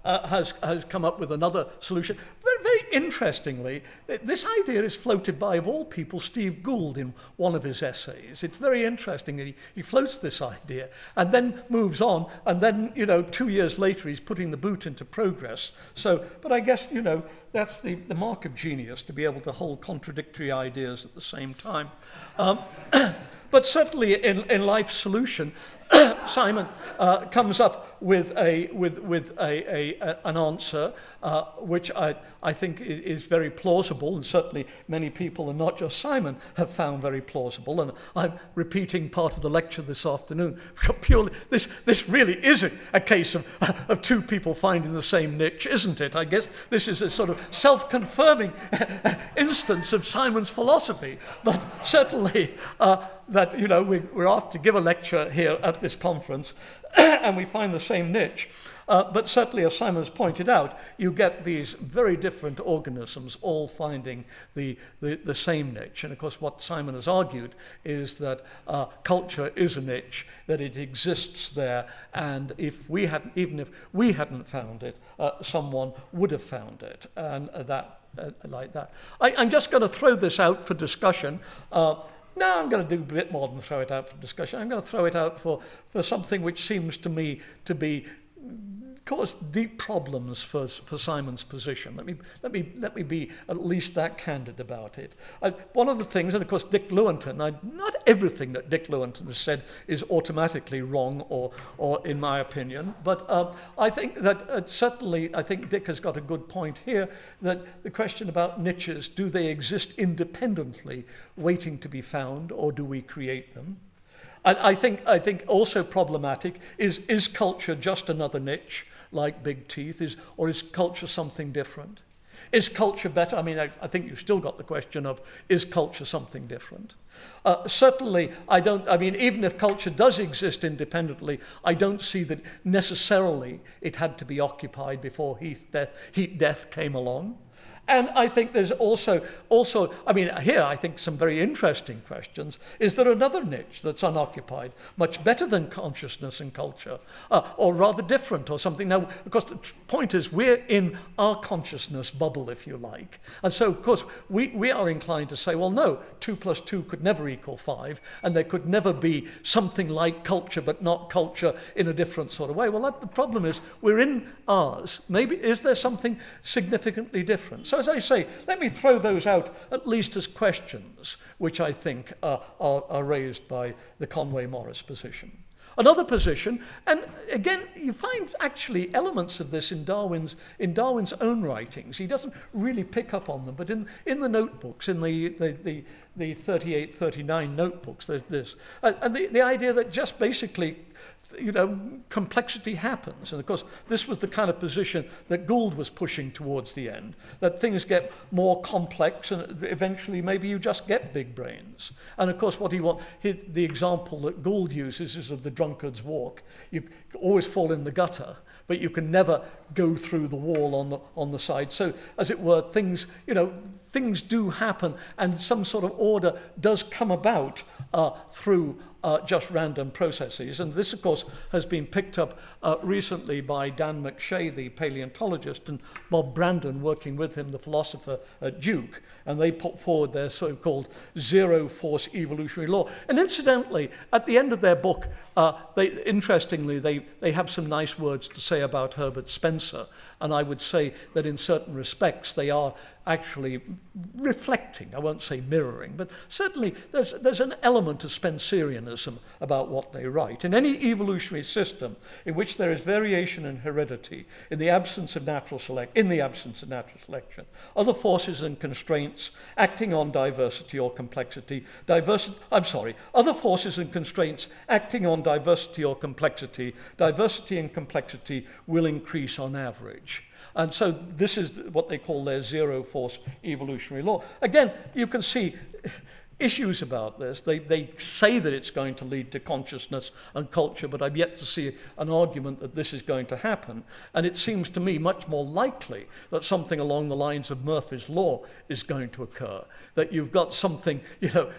A: has come up with another solution. Very interestingly, this idea is floated by, of all people, Steve Gould in one of his essays. It's very interesting that he floats this idea and then moves on, and then, 2 years later, he's putting the boot into progress. So, but I guess, that's the mark of genius, to be able to hold contradictory ideas at the same time. But certainly in Life's Solution, Simon comes up with an answer which I think is very plausible, and certainly many people, and not just Simon, have found very plausible. And I'm repeating part of the lecture this afternoon. Purely, this really is a case of two people finding the same niche, isn't it? I guess this is a sort of self-confirming instance of Simon's philosophy, but certainly that we're asked to give a lecture here at this conference, and we find the same niche. But certainly, as Simon's pointed out, you get these very different organisms all finding the same niche. And of course, what Simon has argued is that culture is a niche, that it exists there, and even if we hadn't found it, someone would have found it. And that like that. I'm just going to throw this out for discussion. Now I'm going to do a bit more than throw it out for discussion. I'm going to throw it out for something which seems to me to be cause deep problems for Simon's position. Let me be at least that candid about it. One of the things, and of course Dick Lewontin, not everything that Dick Lewontin has said is automatically wrong or in my opinion, but I think that certainly I think Dick has got a good point here, that the question about niches, do they exist independently waiting to be found, or do we create them? And I think also problematic is culture just another niche like big teeth, or is culture something different? Is culture better? I mean, I think you've still got the question of, is culture something different? Certainly, even if culture does exist independently, I don't see that necessarily it had to be occupied before heat death came along. And I think there's also, here I think some very interesting questions. Is there another niche that's unoccupied, much better than consciousness and culture, or rather different or something? Now, of course, the point is we're in our consciousness bubble, if you like. And so, of course, we are inclined to say, well, no, 2 + 2 could never equal 5, and there could never be something like culture, but not culture in a different sort of way. Well, the problem is we're in ours. Maybe, is there something significantly different? So as I say, let me throw those out at least as questions, which I think are raised by the Conway-Morris position. Another position, and again, you find actually elements of this in Darwin's own writings. He doesn't really pick up on them, but in the notebooks, in the 38, 39 notebooks, there's this. And the idea that just basically, complexity happens. And of course, this was the kind of position that Gould was pushing towards the end, that things get more complex and eventually maybe you just get big brains. And of course, the example that Gould uses is of the drunkard's walk. You always fall in the gutter, but you can never go through the wall on the side. So, as it were, things do happen, and some sort of order does come about through just random processes. And this, of course, has been picked up recently by Dan McShay, the paleontologist, and Bob Brandon, working with him, the philosopher at Duke. And they put forward their so-called zero-force evolutionary law. And incidentally, at the end of their book, they have some nice words to say about Herbert Spencer. And I would say that in certain respects, they are actually reflecting, I won't say mirroring, but certainly there's an element of Spencerianism about what they write. In any evolutionary system in which there is variation in heredity, in the absence of natural selection, other forces and constraints acting on diversity or complexity, other forces and constraints acting on diversity or complexity, diversity and complexity will increase on average. And so this is what they call their zero-force evolutionary law. Again, you can see issues about this. They say that it's going to lead to consciousness and culture, but I've yet to see an argument that this is going to happen. And it seems to me much more likely that something along the lines of Murphy's Law is going to occur, that you've got something,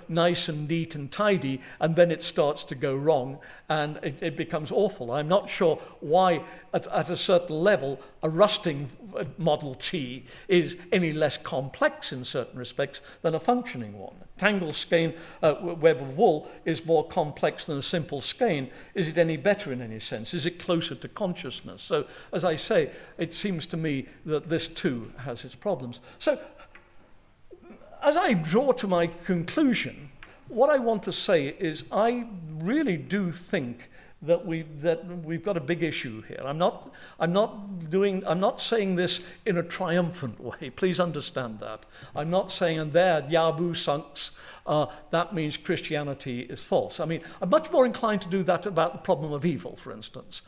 A: nice and neat and tidy, and then it starts to go wrong, and it becomes awful. I'm not sure why, at a certain level, a rusting Model T is any less complex in certain respects than a functioning one. Tangled skein web of wool is more complex than a simple skein. Is it any better in any sense? Is it closer to consciousness? So, as I say, it seems to me that this too has its problems. So, as I draw to my conclusion, what I want to say is I really do think that we've got a big issue here. I'm not saying this in a triumphant way. Please understand that. I'm not saying, and there, Yabu sunks, that means Christianity is false. I mean, I'm much more inclined to do that about the problem of evil, for instance.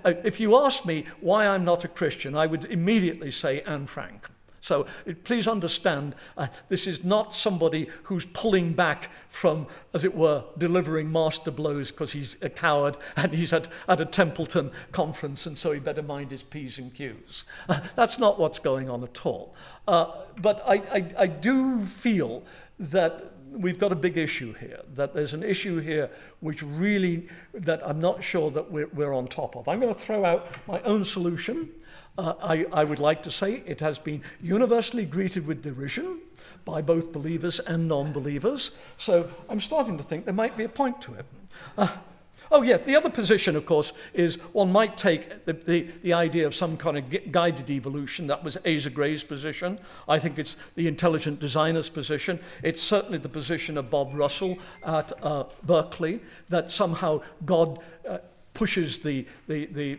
A: If you ask me why I'm not a Christian, I would immediately say Anne Frank. So please understand, this is not somebody who's pulling back from, as it were, delivering master blows because he's a coward and he's at a Templeton conference and so he better mind his P's and Q's. That's not what's going on at all. But I do feel that we've got a big issue here, that there's an issue here which really, that I'm not sure that we're on top of. I'm going to throw out my own solution. I would like to say it has been universally greeted with derision by both believers and non-believers. So I'm starting to think there might be a point to it. Oh yeah, the other position, of course, is one might take the idea of some kind of guided evolution. That was Asa Gray's position. I think it's the intelligent designer's position. It's certainly the position of Bob Russell at Berkeley, that somehow God pushes the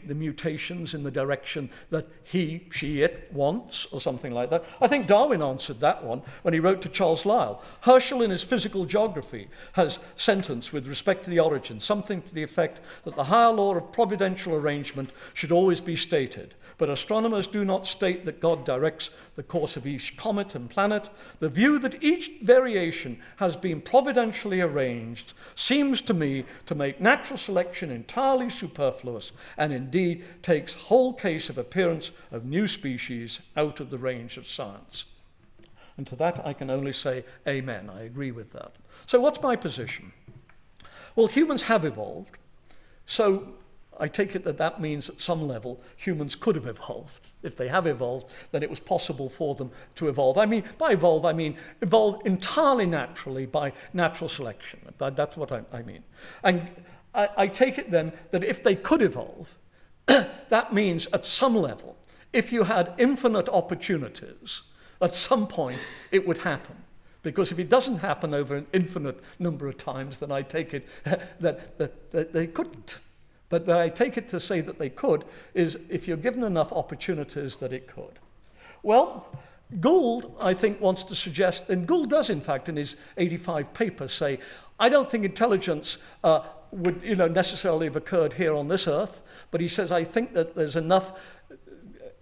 A: mutations in the direction that he, she, it wants, or something like that. I think Darwin answered that one when he wrote to Charles Lyell. Herschel, in his Physical Geography, has sentenced with respect to the origin, something to the effect that the higher law of providential arrangement should always be stated. But astronomers do not state that God directs the course of each comet and planet. The view that each variation has been providentially arranged seems to me to make natural selection entirely superfluous, and indeed takes whole case of appearance of new species out of the range of science. And to that I can only say amen. I agree with that. So what's my position? Well, humans have evolved, so I take it that that means at some level humans could have evolved. If they have evolved, then it was possible for them to evolve. I mean, by evolve, I mean evolve entirely naturally by natural selection. That's what I mean. And I take it then that if they could evolve, that means at some level, if you had infinite opportunities, at some point it would happen. Because if it doesn't happen over an infinite number of times, then I take it that they couldn't. But I take it to say that they could is if you're given enough opportunities that it could. Well, Gould, I think, wants to suggest, and Gould does, in fact, in his 85 paper say, I don't think intelligence would necessarily have occurred here on this earth, but he says, I think that there's enough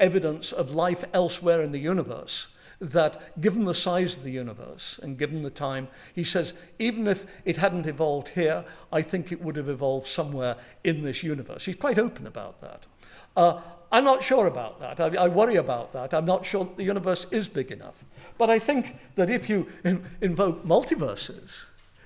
A: evidence of life elsewhere in the universe that given the size of the universe and given the time, he says, even if it hadn't evolved here, I think it would have evolved somewhere in this universe. He's quite open about that. I'm not sure about that. I worry about that. I'm not sure that the universe is big enough. But I think that if you invoke multiverses,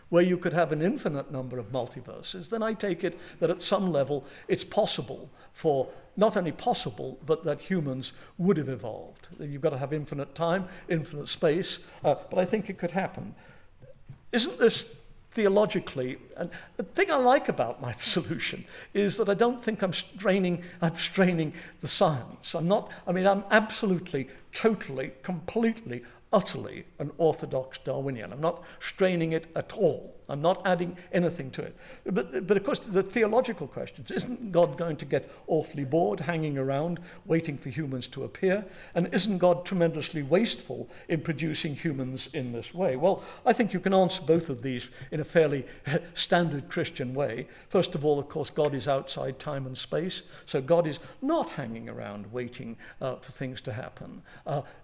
A: where you could have an infinite number of multiverses, then I take it that at some level it's possible for, not only possible, but that humans would have evolved. You've got to have infinite time, infinite space, but I think it could happen. Isn't this theologically, and the thing I like about my solution is that I don't think I'm straining the science. I'm absolutely, totally, completely, utterly an orthodox Darwinian. I'm not straining it at all. I'm not adding anything to it. But of course, the theological questions, isn't God going to get awfully bored hanging around waiting for humans to appear? And isn't God tremendously wasteful in producing humans in this way? Well, I think you can answer both of these in a fairly standard Christian way. First of all, of course, God is outside time and space, so God is not hanging around waiting for things to happen.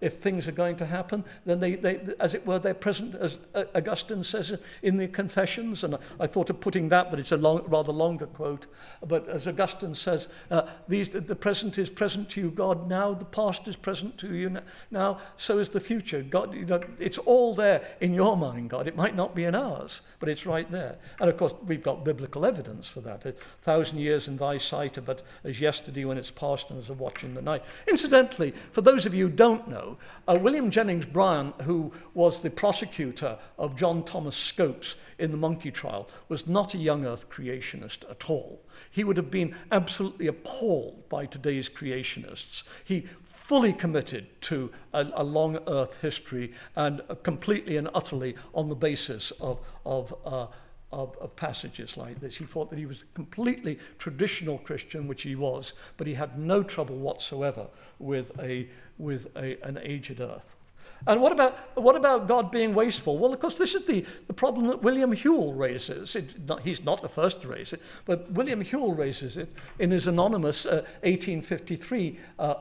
A: If things are going to happen, then they as it were, they're present, as Augustine says in the Confessions, and I thought of putting that, but it's a rather longer quote. But as Augustine says, the present is present to you, God, now. The past is present to you now. So is the future. God, it's all there in your mind, God. It might not be in ours, but it's right there. And of course, we've got biblical evidence for that. 1,000 years in thy sight are but as yesterday when it's past and as a watch in the night. Incidentally, for those of you who don't know, William Jennings Bryan, who was the prosecutor of John Thomas Scopes in the monkey trial, was not a young earth creationist at all. He would have been absolutely appalled by today's creationists. He fully committed to a long earth history and completely and utterly on the basis of passages like this. He thought that he was a completely traditional Christian, which he was, but he had no trouble whatsoever with an aged earth. And what about God being wasteful? Well, of course, this is the problem that William Whewell raises. He's not the first to raise it, but William Whewell raises it in his anonymous 1853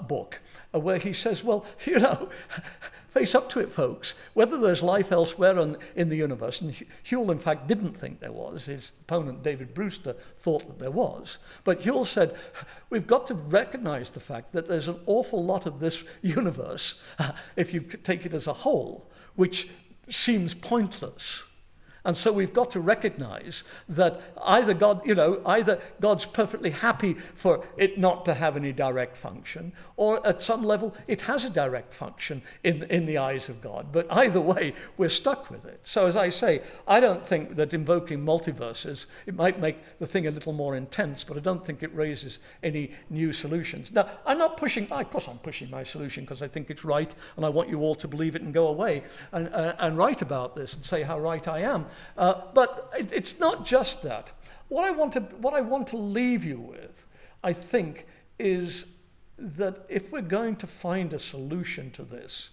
A: book, where he says, well, face up to it, folks. Whether there's life elsewhere in the universe, and Whewell, in fact, didn't think there was. His opponent, David Brewster, thought that there was. But Whewell said, we've got to recognize the fact that there's an awful lot of this universe, if you take it as a whole, which seems pointless. And so we've got to recognize that either God's perfectly happy for it not to have any direct function, or at some level it has a direct function in the eyes of God. But either way, we're stuck with it. So as I say, I don't think that invoking multiverses, it might make the thing a little more intense, but I don't think it raises any new solutions. Now, I'm not pushing, of course I'm pushing my solution because I think it's right, and I want you all to believe it and go away and write about this and say how right I am. But it's not just that. What I want to leave you with, I think, is that if we're going to find a solution to this,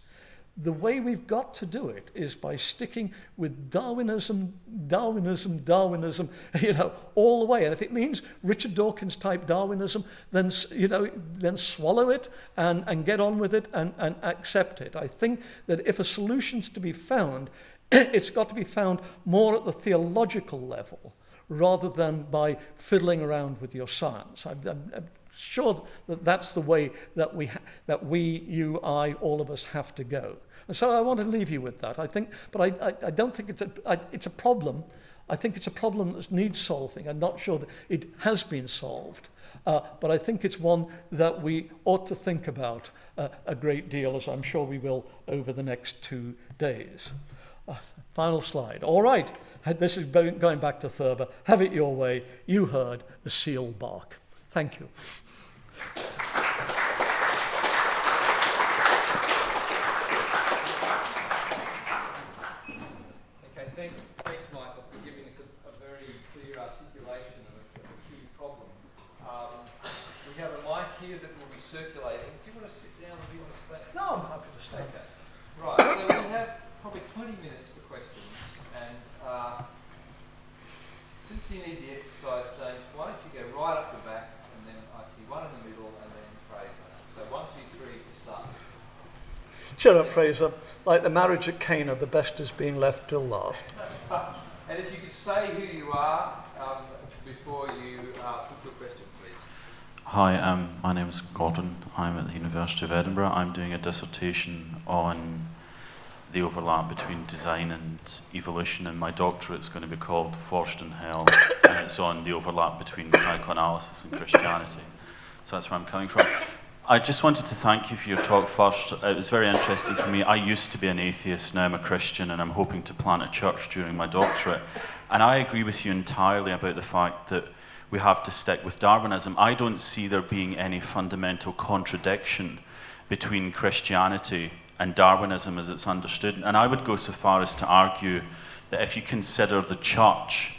A: the way we've got to do it is by sticking with Darwinism, all the way. And if it means Richard Dawkins type Darwinism, then swallow it and get on with it and accept it. I think that if a solution's to be found, it's got to be found more at the theological level rather than by fiddling around with your science. I'm sure that that's the way that we, you, I, all of us have to go. And so I want to leave you with that. I don't think it's a problem. I think it's a problem that needs solving. I'm not sure that it has been solved. But I think it's one that we ought to think about a great deal, as I'm sure we will over the next 2 days. Final slide. All right, this is going back to Thurber. Have it your way. You heard a seal bark. Thank you.
B: Okay, thanks, Michael, for giving us a very clear articulation of a key problem. We have a mic here that will be circulating. Do you want to sit down or do you want to stay?
A: No, I'm happy to stay.
B: Okay. Right, so we have probably 20 minutes for questions, and since you need the exercise, James, why don't you go right up the back, and then I see one in the middle, and then Fraser. So 1, 2, 3 to start.
A: Cheer up, Fraser. Like the marriage at Cana, the best is being left till last.
B: And if you could say who you are before you put your question, please.
C: Hi, my name is Gordon. I'm at the University of Edinburgh. I'm doing a dissertation on the overlap between design and evolution, and my doctorate's going to be called Forged in Hell, and it's on the overlap between psychoanalysis and Christianity. So that's where I'm coming from. I just wanted to thank you for your talk first. It was very interesting for me. I used to be an atheist, now I'm a Christian, and I'm hoping to plant a church during my doctorate. And I agree with you entirely about the fact that we have to stick with Darwinism. I don't see there being any fundamental contradiction between Christianity and Darwinism as it's understood. And I would go so far as to argue that if you consider the church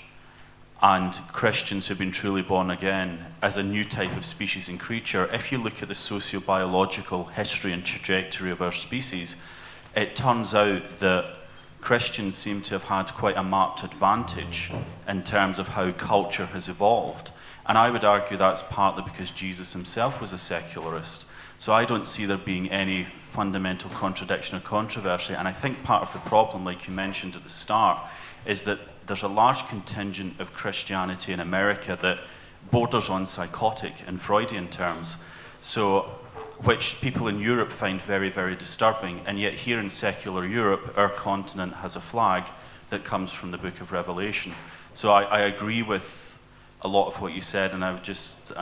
C: and Christians who've been truly born again as a new type of species and creature, if you look at the socio-biological history and trajectory of our species, it turns out that Christians seem to have had quite a marked advantage in terms of how culture has evolved. And I would argue that's partly because Jesus himself was a secularist. So I don't see there being any fundamental contradiction or controversy. And I think part of the problem, like you mentioned at the start, is that there's a large contingent of Christianity in America that borders on psychotic in Freudian terms, so which people in Europe find very, very disturbing. And yet here in secular Europe, our continent has a flag that comes from the Book of Revelation. So I agree with a lot of what you said, and I was just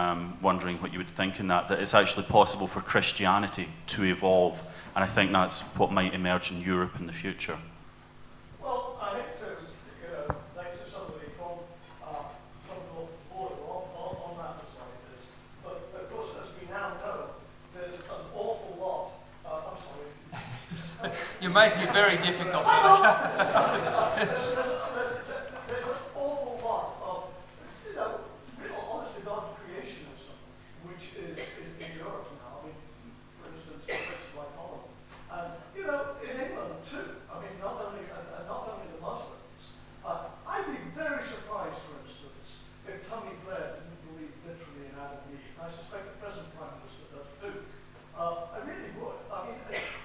C: wondering what you would think in that it's actually possible for Christianity to evolve, and I think that's what might emerge in Europe in the future.
A: Well, I think to thanks to somebody from North Border on matters like this, but of course, as we now know, there's an awful lot. I'm sorry.
B: You're making it very difficult.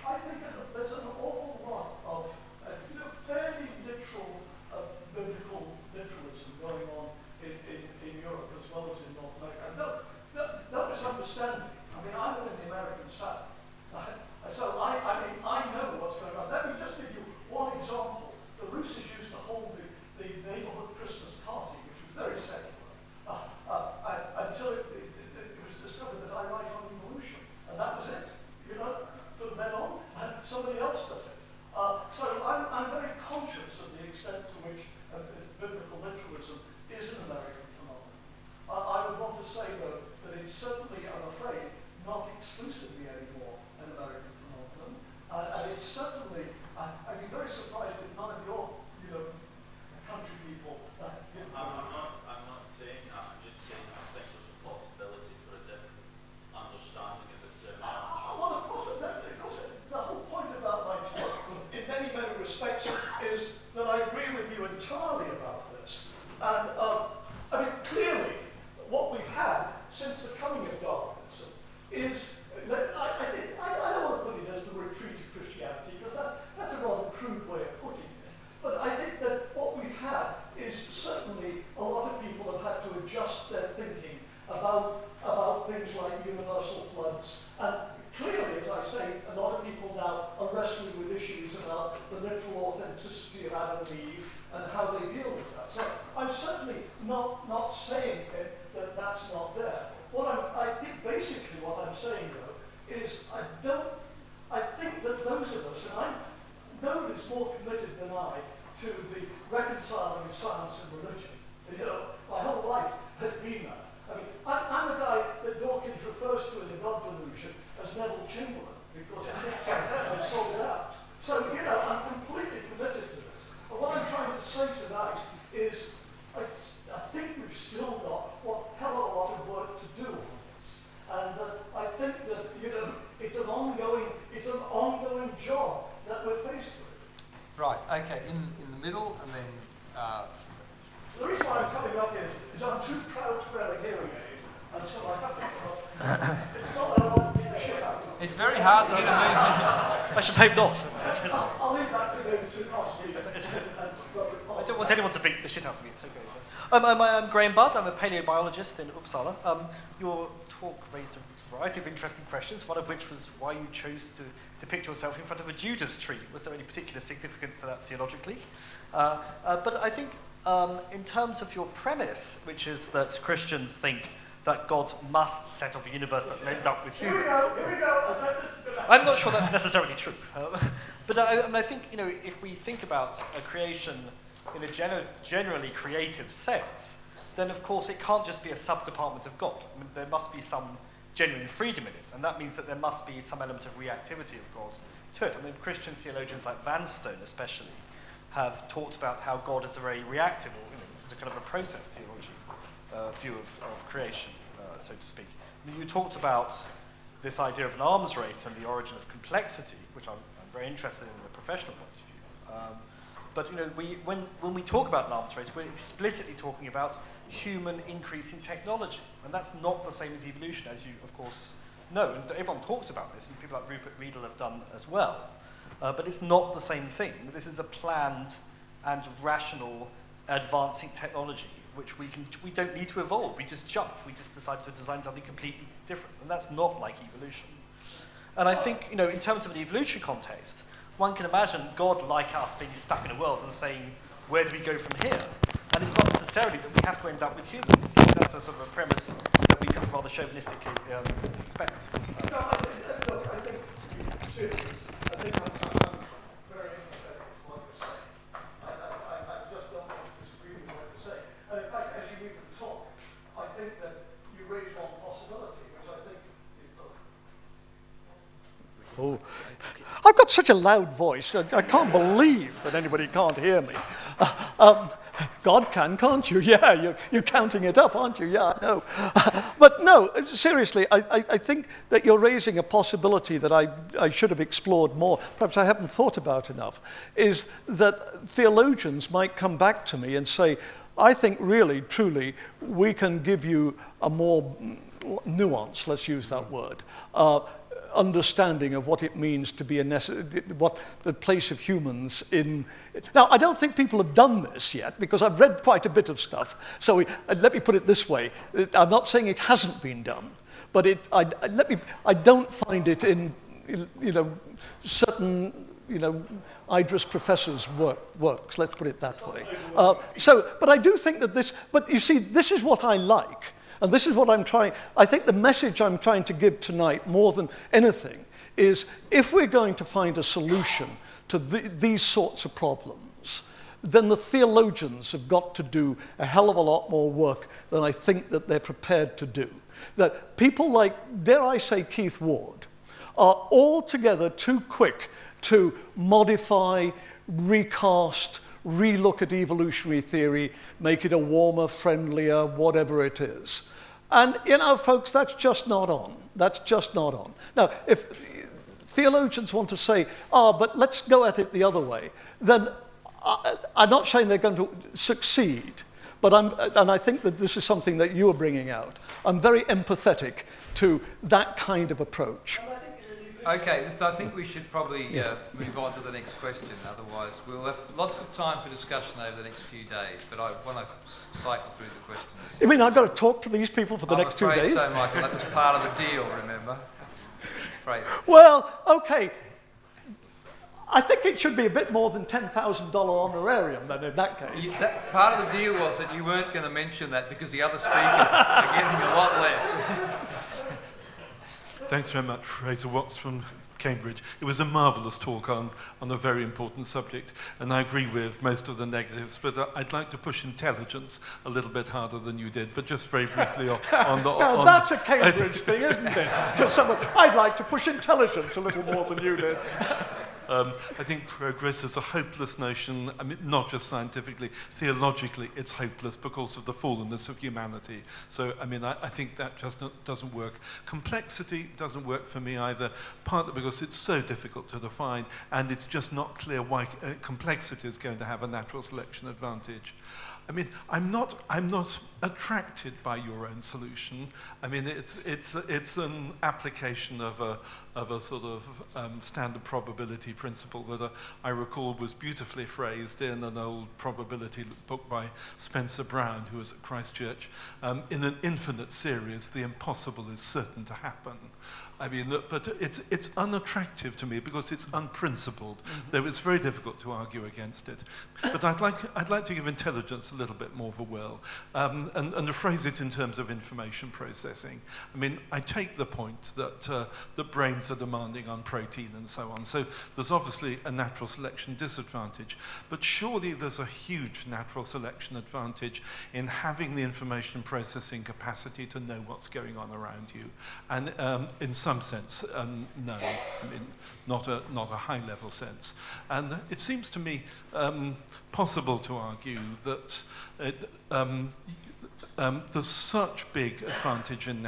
A: I think there's an awful lot of fairly literal about things like universal floods. And clearly, as I say, a lot of people now are wrestling with issues about the literal authenticity of Adam and Eve and how they deal with that. So I'm certainly not saying that that's not there. I think basically what I'm saying though is I think that those of us, and no one is more committed than I to the reconciling of science and religion. You know, my whole life has been that. I mean, I'm the guy that Dawkins refers to in the God Delusion as Neville Chamberlain, because it thinks I'm sold out. So, you know, I'm completely committed to this. But what I'm trying to say tonight is I think we've still got a hell of a lot of work to do on this. And I think that, you know, it's an ongoing job that we're faced with.
B: Right, okay, in the middle, and then...
A: The reason why I'm coming up here is I'm too proud to wear a hearing aid, and so I have to, it's not that I want to beat the shit out of them.
B: It's very hard to get a move.
D: I should hope not.
A: I'll leave that to them to ask me.
D: I don't want anyone to beat the shit out of me. It's okay. I'm Graham Budd. I'm a paleobiologist in Uppsala. Your talk raised a variety of interesting questions, one of which was why you chose to depict yourself in front of a Judas tree. Was there any particular significance to that theologically? But I think in terms of your premise, which is that Christians think that God must set off a universe that will end up with humans.
A: Here we go.
D: I'm not sure that's necessarily true. But I think, you know, if we think about a creation in a generally creative sense, then of course it can't just be a sub-department of God. I mean, there must be some genuine freedom in it, and that means that there must be some element of reactivity of God to it. I mean, Christian theologians like Vanstone especially have talked about how God is a very reactive, or, you know, this is a kind of a process theology view of creation, so to speak. I mean, you talked about this idea of an arms race and the origin of complexity, which I'm very interested in a professional point of view. But you know, when we talk about an arms race, we're explicitly talking about human increase in technology, and that's not the same as evolution, as you of course know, and everyone talks about this, and people like Rupert Riedel have done as well. But it's not the same thing. This is a planned and rational advancing technology, which we don't need to evolve. We just jump. We just decide to design something completely different, and that's not like evolution. And I think, you know, in terms of an evolutionary context, one can imagine God like us being stuck in a world and saying, where do we go from here? And it's not necessarily that we have to end up with humans. That's a sort of a premise that we can rather chauvinistically expect.
A: No, I think serious. I think I'm very empathetic to what you're saying. I just don't want to disagree with what you're saying. And in fact, as you even talk, I think that you raise one possibility, which I think is both. Oh, I've got such a loud voice. I can't believe that anybody can't hear me. God can, can't you? Yeah, you're counting it up, aren't you? Yeah, I know. But no, seriously, I think that you're raising a possibility that I should have explored more, perhaps I haven't thought about enough, is that theologians might come back to me and say, I think really, truly, we can give you a more nuanced, let's use that word, understanding of what it means to be what the place of humans in. Now, I don't think people have done this yet, because I've read quite a bit of stuff. So let me put it this way: I'm not saying it hasn't been done, but I don't find it in certain Idris professors' works. Let's put it that way. But I do think that this. But you see, this is what I like. And this is what I'm trying, I think the message I'm trying to give tonight more than anything is, if we're going to find a solution to these sorts of problems, then the theologians have got to do a hell of a lot more work than I think that they're prepared to do. That people like, dare I say, Keith Ward, are altogether too quick to modify, recast, relook at evolutionary theory, make it a warmer, friendlier, whatever it is. And, folks, that's just not on. That's just not on. Now, if theologians want to say, but let's go at it the other way, then I'm not saying they're going to succeed, but I think that this is something that you are bringing out. I'm very empathetic to that kind of approach. And I think in
B: Okay, so I think we should probably move on to the next question, otherwise we'll have lots of time for discussion over the next few days, but I want to cycle through the questions.
A: You mean I've got to talk to these people for the next 2 days?
B: So, Michael, that was part of the deal, remember? Right.
A: Well, okay. I think it should be a bit more than $10,000 honorarium then in that case.
B: Part of the deal was that you weren't going to mention that because the other speakers are getting a lot less.
E: Thanks very much, Fraser Watts from Cambridge. It was a marvellous talk on a very important subject, and I agree with most of the negatives, but I'd like to push intelligence a little bit harder than you did, but just very briefly on the...
A: Now, that's a Cambridge thing, isn't it? To someone, I'd like to push intelligence a little more than you did.
E: I think progress is a hopeless notion. I mean, not just scientifically, theologically, it's hopeless because of the fallenness of humanity. So, I mean, I think that just doesn't work. Complexity doesn't work for me either, partly because it's so difficult to define, and it's just not clear why complexity is going to have a natural selection advantage. I mean, I'm not attracted by your own solution. I mean, it's an application of a sort of standard probability principle that I recall was beautifully phrased in an old probability book by Spencer Brown, who was at Christchurch. In an infinite series, the impossible is certain to happen. I mean, but it's unattractive to me because it's unprincipled, though it's very difficult to argue against it. But I'd like to give intelligence a little bit more of a whirl, and to phrase it in terms of information processing. I mean, I take the point that brains are demanding on protein and so on, so there's obviously a natural selection disadvantage, but surely there's a huge natural selection advantage in having the information processing capacity to know what's going on around you. And in some sense, no, I mean, not a high-level sense. And it seems to me possible to argue that there's such big advantage in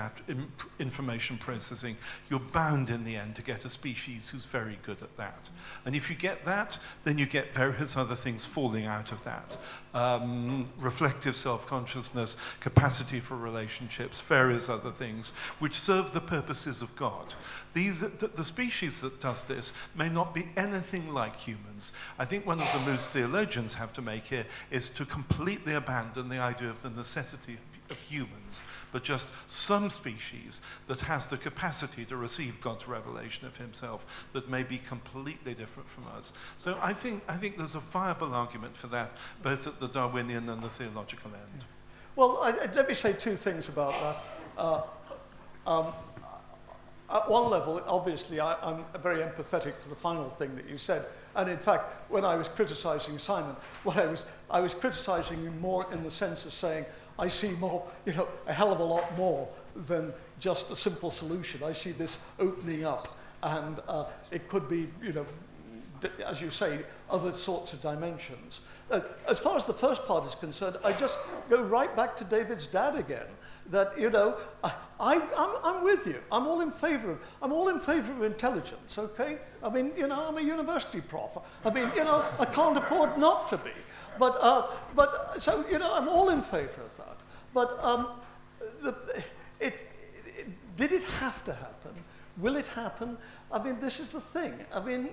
E: information processing, you're bound in the end to get a species who's very good at that. And if you get that, then you get various other things falling out of that. Reflective self-consciousness, capacity for relationships, various other things, which serve the purposes of God. The species that does this may not be anything like humans. I think one of the moves theologians have to make here is to completely abandon the idea of the necessity of humans, but just some species that has the capacity to receive God's revelation of himself that may be completely different from us. So I think there's a viable argument for that, both at the Darwinian and the theological end.
A: Well, let me say two things about that. At one level, obviously, I'm very empathetic to the final thing that you said. And in fact, when I was criticizing Simon, I was criticizing him more in the sense of saying, I see more, a hell of a lot more than just a simple solution. I see this opening up, and it could be, as you say, other sorts of dimensions. As far as the first part is concerned, I just go right back to David's dad again. That I'm with you. I'm all in favor of intelligence. Okay. I mean, I'm a university prof. I mean, I can't afford not to be. But so I'm all in favor of that. But did it have to happen? Will it happen? I mean, this is the thing. I mean,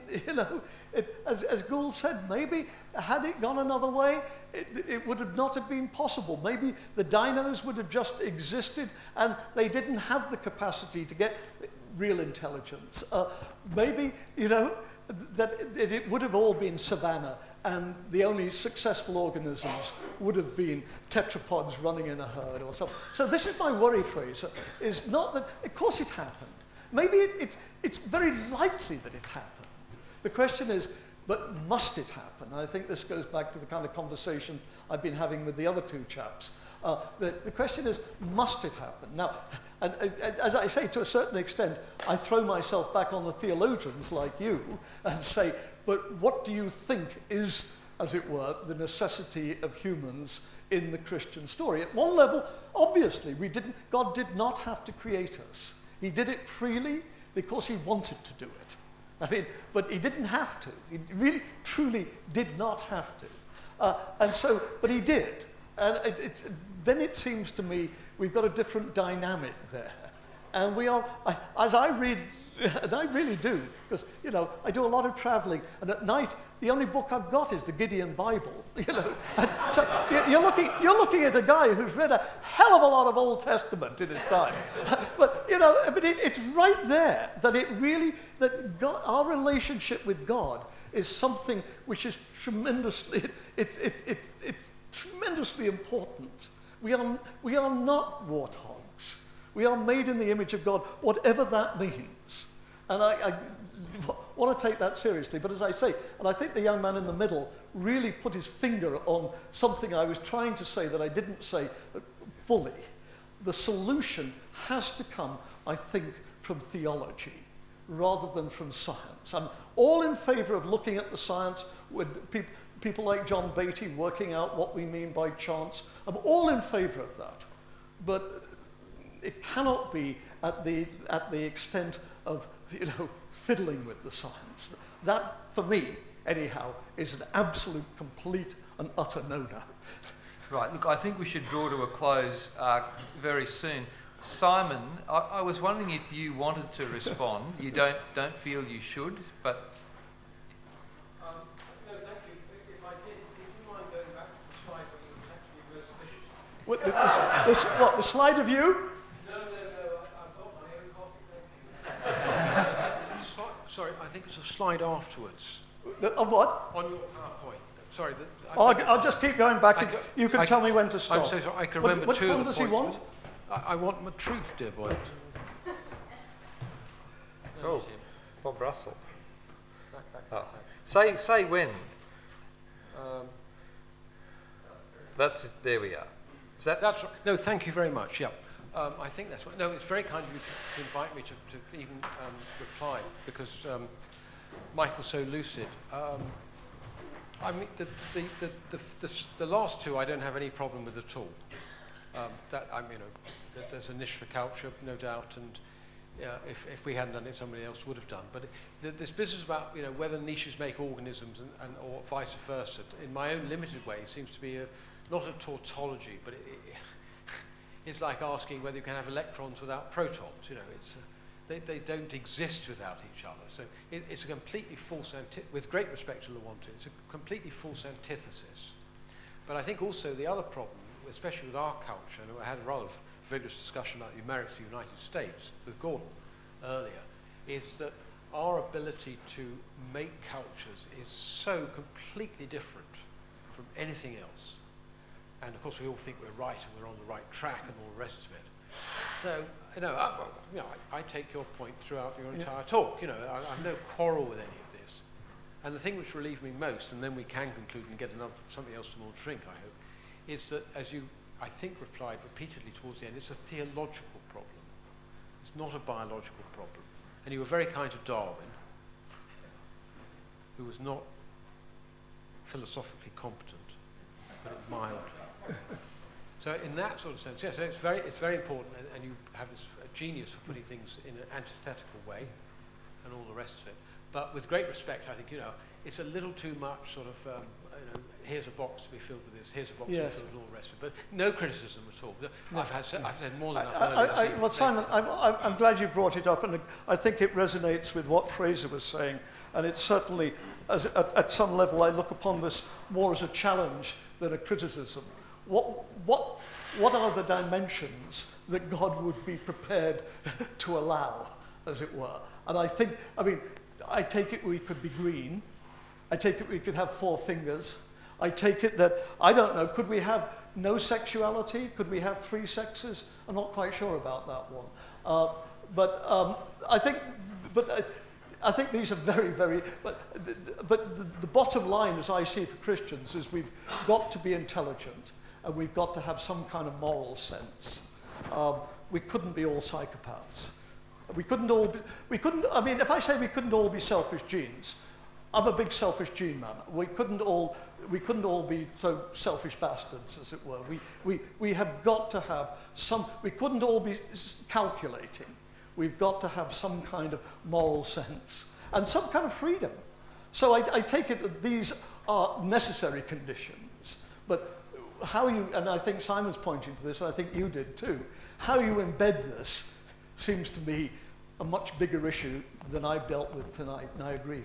A: as Gould said, maybe had it gone another way, it would have not have been possible. Maybe the dinos would have just existed and they didn't have the capacity to get real intelligence. Maybe, that it would have all been savanna and the only successful organisms would have been tetrapods running in a herd or something. So this is my worry, Fraser, is not that, of course it happened. Maybe it's very likely that it happened. The question is, but must it happen? And I think this goes back to the kind of conversations I've been having with the other two chaps. The question is, must it happen? Now, and as I say, to a certain extent, I throw myself back on the theologians like you and say, but what do you think is, as it were, the necessity of humans in the Christian story? At one level, obviously, God did not have to create us. He did it freely because he wanted to do it. I mean, but he didn't have to. He really, truly did not have to. But he did. And then it seems to me we've got a different dynamic there. And we are, as I read, and I really do, because, you know, I do a lot of traveling, and at night, the only book I've got is the Gideon Bible, you know. And so you're looking at a guy who's read a hell of a lot of Old Testament in his time. But, you know, it's right there that that God, our relationship with God is something which is tremendously, it's tremendously important. We are not warthogs. We are made in the image of God, whatever that means. And I want to take that seriously. But as I say, and I think the young man in the middle really put his finger on something I was trying to say that I didn't say fully. The solution has to come, I think, from theology rather than from science. I'm all in favor of looking at the science with people like John Beatty working out what we mean by chance. I'm all in favor of that. But it cannot be at the extent of, you know, fiddling with the science. That, for me, anyhow, is an absolute, complete and utter no-no.
B: Right, look, I think we should draw to a close very soon. Simon, I was wondering if you wanted to respond. You don't feel you should, but...
F: No, thank you. If I did, would you mind going back to the slide where you was actually most efficient?
A: What, the slide of you?
F: No, I've got my own copy, thank you. Sorry, I think it's a slide afterwards.
A: Of what?
F: On your PowerPoint. Sorry.
A: I'll just keep going back. You can tell me when to stop.
F: I'm so sorry, I can remember
A: which
F: two
A: one
F: of the
A: does he
F: points.
A: want?
F: I want my truth, dear boy.
B: Oh, Bob Russell. Oh. Say when. There we are. Is that?
F: That's right. No, thank you very much. Yeah, I think that's right. No, it's very kind of you to invite me to even reply, because Michael's so lucid. I mean, the last two I don't have any problem with at all. There's a niche for culture, no doubt, and if we hadn't done it, somebody else would have done. But this business about, you know, whether niches make organisms or vice versa, in my own limited way, seems to be not a tautology, but it's like asking whether you can have electrons without protons. You know, they don't exist without each other. So it's a completely false with great respect to Lewontin, it's a completely false antithesis. But I think also the other problem, especially with our culture, and I had a rather vigorous discussion about the Americas of the United States with Gordon earlier, is that our ability to make cultures is so completely different from anything else. And of course we all think we're right and we're on the right track and all the rest of it. So, you know, I take your point throughout your entire talk. You know, I have no quarrel with any of this. And the thing which relieved me most, and then we can conclude and get something else to more drink, I hope, is that, as you, I think, replied repeatedly towards the end, it's a theological problem. It's not a biological problem. And you were very kind to Darwin, who was not philosophically competent, but mild. So in that sort of sense, yes, it's very important, and you have this genius for putting things in an antithetical way, and all the rest of it. But with great respect, I think, you know, it's a little too much sort of, you know, here's a box to be filled with this, here's a box to be filled with all the rest of it. But no criticism at all. I've said more than enough.
A: Well, Simon, I'm glad you brought it up, and I think it resonates with what Fraser was saying. And it's certainly, at some level, I look upon this more as a challenge than a criticism. What are the dimensions that God would be prepared to allow, as it were? And I think, I mean, I take it we could be green. I take it we could have 4 fingers. I take it that, I don't know, could we have no sexuality? Could we have 3 sexes? I'm not quite sure about that one. I think these are very, very, but the bottom line, as I see for Christians, is we've got to be intelligent, and we've got to have some kind of moral sense. We couldn't be all psychopaths. I mean, if I say we couldn't all be selfish genes, I'm a big selfish gene man. We couldn't all be so selfish bastards, as it were. We have got to have some, we couldn't all be calculating. We've got to have some kind of moral sense and some kind of freedom. So I take it that these are necessary conditions, but how you, and I think Simon's pointing to this, and I think you did too, how you embed this seems to me a much bigger issue than I've dealt with tonight, and I agree.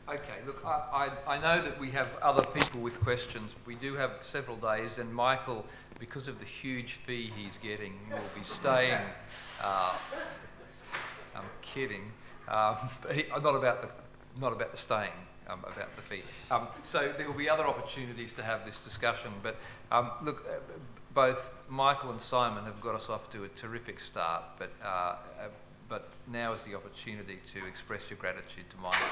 B: Okay, look, I know that we have other people with questions. We do have several days, and Michael, because of the huge fee he's getting, will be staying. I'm kidding, but not about the staying, about the fee. So there will be other opportunities to have this discussion. But look, both Michael and Simon have got us off to a terrific start. But now is the opportunity to express your gratitude to Michael.